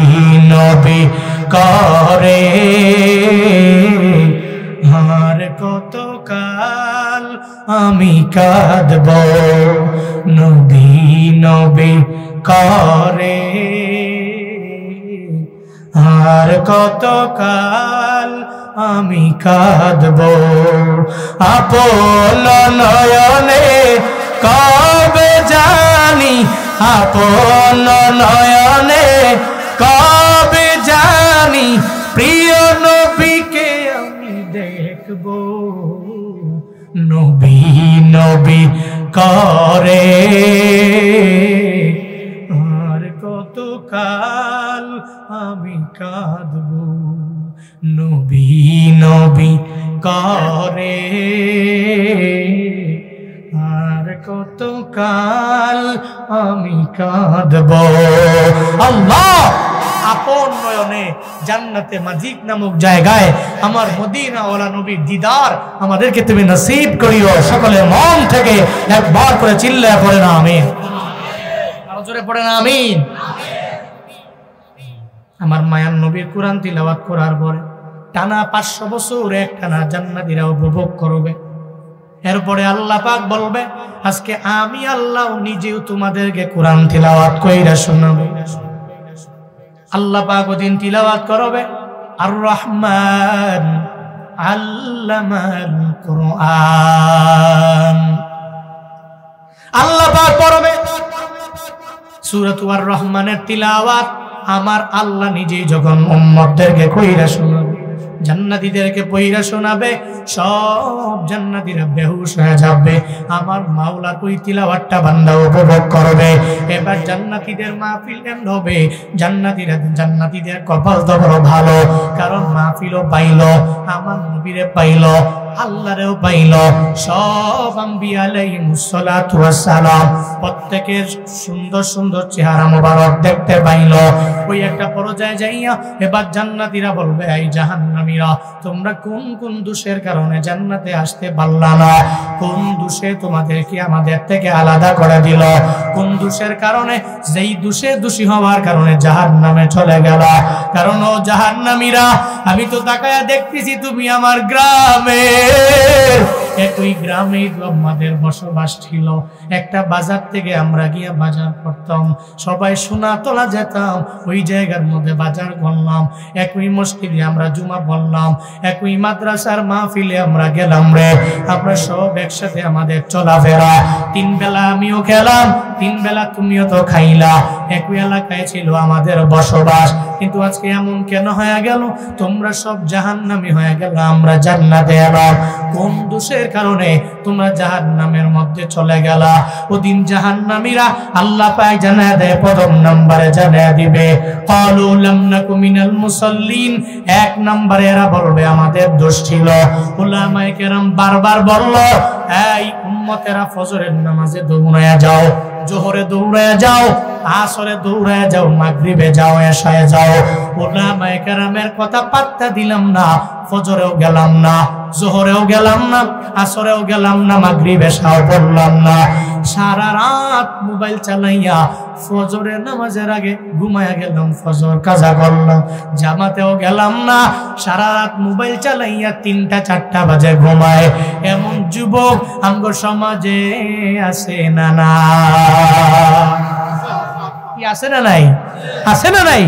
নবী করে আর কতকাল আমি কাঁদব। নবী নবী করে আর কতকাল আমি কাঁদব। আপন নয়নে কবে জানি, আপন নয়নে কবে জানি প্রিয় নবীকে আমি দেখব। নবী নবী করে আর কত কাল আমি কাঁদবো, নবী নবী করে আর কত কাল আমি কাঁদবো। আল্লাহ আপন নয়নে জান্নাতে মাজিদ নামক জায়গায় আমার মদিনাওয়ালা নবীর দিদার আমাদেরকে তুমি নসিব করিও। সকলে মন থেকে একবার করে চিল্লায় পড়ে না আমিন, আরো জোরে পড়ে না আমিন। আমার মায়ার নবীর কোরআন তিলাওয়াত করার পরে টানা 500 বছর একটানা জান্নাতীরা উপভোগ করবে। এরপরে আল্লাহ পাক বলবে আজকে আমি আল্লাহ নিজেও তোমাদেরকে কোরআন তিলাওয়াত কইরা শোনাবো। আল্লাহ পাক ওদিন তিলাওয়াত করবে আর রহমান আল্লামাল কুরআন। আল্লাহ পাক পড়বে সূরাতুর আর রহমানের তিলাওয়াত আমার আল্লাহ নিজেই যখন উম্মতদেরকে কইরা শোনাবে, জান্নাতীদেরকে পইরা শোনাবে, সব জান্নাতীরা বেহুশ হয়ে যাবে। আমার মাওলার ওই তিলাওয়াতটা বান্দা উপভোগ করবে। এবার জান্নাতীদের মাহফিল এমন হবে, জান্নাতীদের কপাল তো বড় ভালো, কারণ মাহফিলও পাইল, আমার নবীরে পাইল, আল্লাহরেও পাইল, সব আম্বিয়া আলাইহিমুস সালাতু ওয়াস সালাম প্রত্যেকের সুন্দর সুন্দর চেহারা মোবারক দেখতে পাইল। ওই একটা পর্যায়ে যাইয়া এবার জান্নাতীরা বলবে এই জাহান্নামীরা তোমরা কোন কোন দোষের কারণে জান্নাতে আসতে পারলা না, কোন দোষে তোমাদেরকে আমাদের থেকে আলাদা করে দিল, কোন দোষের কারণে, যেই দোষে দোষী হওয়ার কারণে জাহান্নামে চলে গেল। কারণ ও জাহান্নামীরা আমি তো তাকায়া দেখতেছি তুমি আমার গ্রামে, একই গ্রামে আমাদের বসবাস ছিল। একটা বাজার থেকে আমরা গিয়ে বাজার করতাম, সবাই সোনা তোলা যেতাম, ওই জায়গার মধ্যে বাজার করলাম। একই মসজিদে আমরা জুমা বললাম, একই মাদ্রাসার মাহফিলে আমরা গেলাম রে। আমরা সব একসাথে আমাদের চলাফেরা, 3 বেলা আমিও খেলাম, 3 বেলা তুমিও তো খাইলা, একই এলাকায় ছিল আমাদের বসবাস। কিন্তু আজকে এমন কেন হয়ে গেল? তোমরা সব জাহান্নামী হয়ে গেল, আমরা জান্নাতে এলাম। কোন দোষের কারণে তোমরা জাহান্নামের মধ্যে চলে গেলা? ওদিন জাহান্নামীরা আল্লাহ পাক জানায় দেয়, প্রথম নম্বরে জানায় দিবে ক্বালু লাম নাকু মিনাল মুসাল্লিন। 1 নম্বরে এরা বলবে আমাদের দোষ ছিল। উলামায়ে কেরাম বারবার বলল এই উম্মতেরা ফজরের নামাজে দৌড়ায়া যাও, জোহরে দৌড়ায়া যাও, আসরে দৌড়ায়া যাও, মাগরিবে যাও, এশায়ে যাও। উলামায়ে কেরামের কথা পাত্তা দিলাম না, ফজরেও গেলাম না, জোহরেও গেলাম না, আসরেও গেলাম না, মাগরিব এশাও পড়লাম না। সারা রাত মোবাইল চালাইয়া ফজরের নামাজের আগে ঘুমায়া গেলাম, ফজর কাজা করলাম, জামাতেও গেলাম না। সারা রাত মোবাইল চালাইয়া 3টা 4টা বাজে ঘুমায়। এমন যুবক আমগো সমাজে আছে না? না, আছে না নাই? আছে না নাই?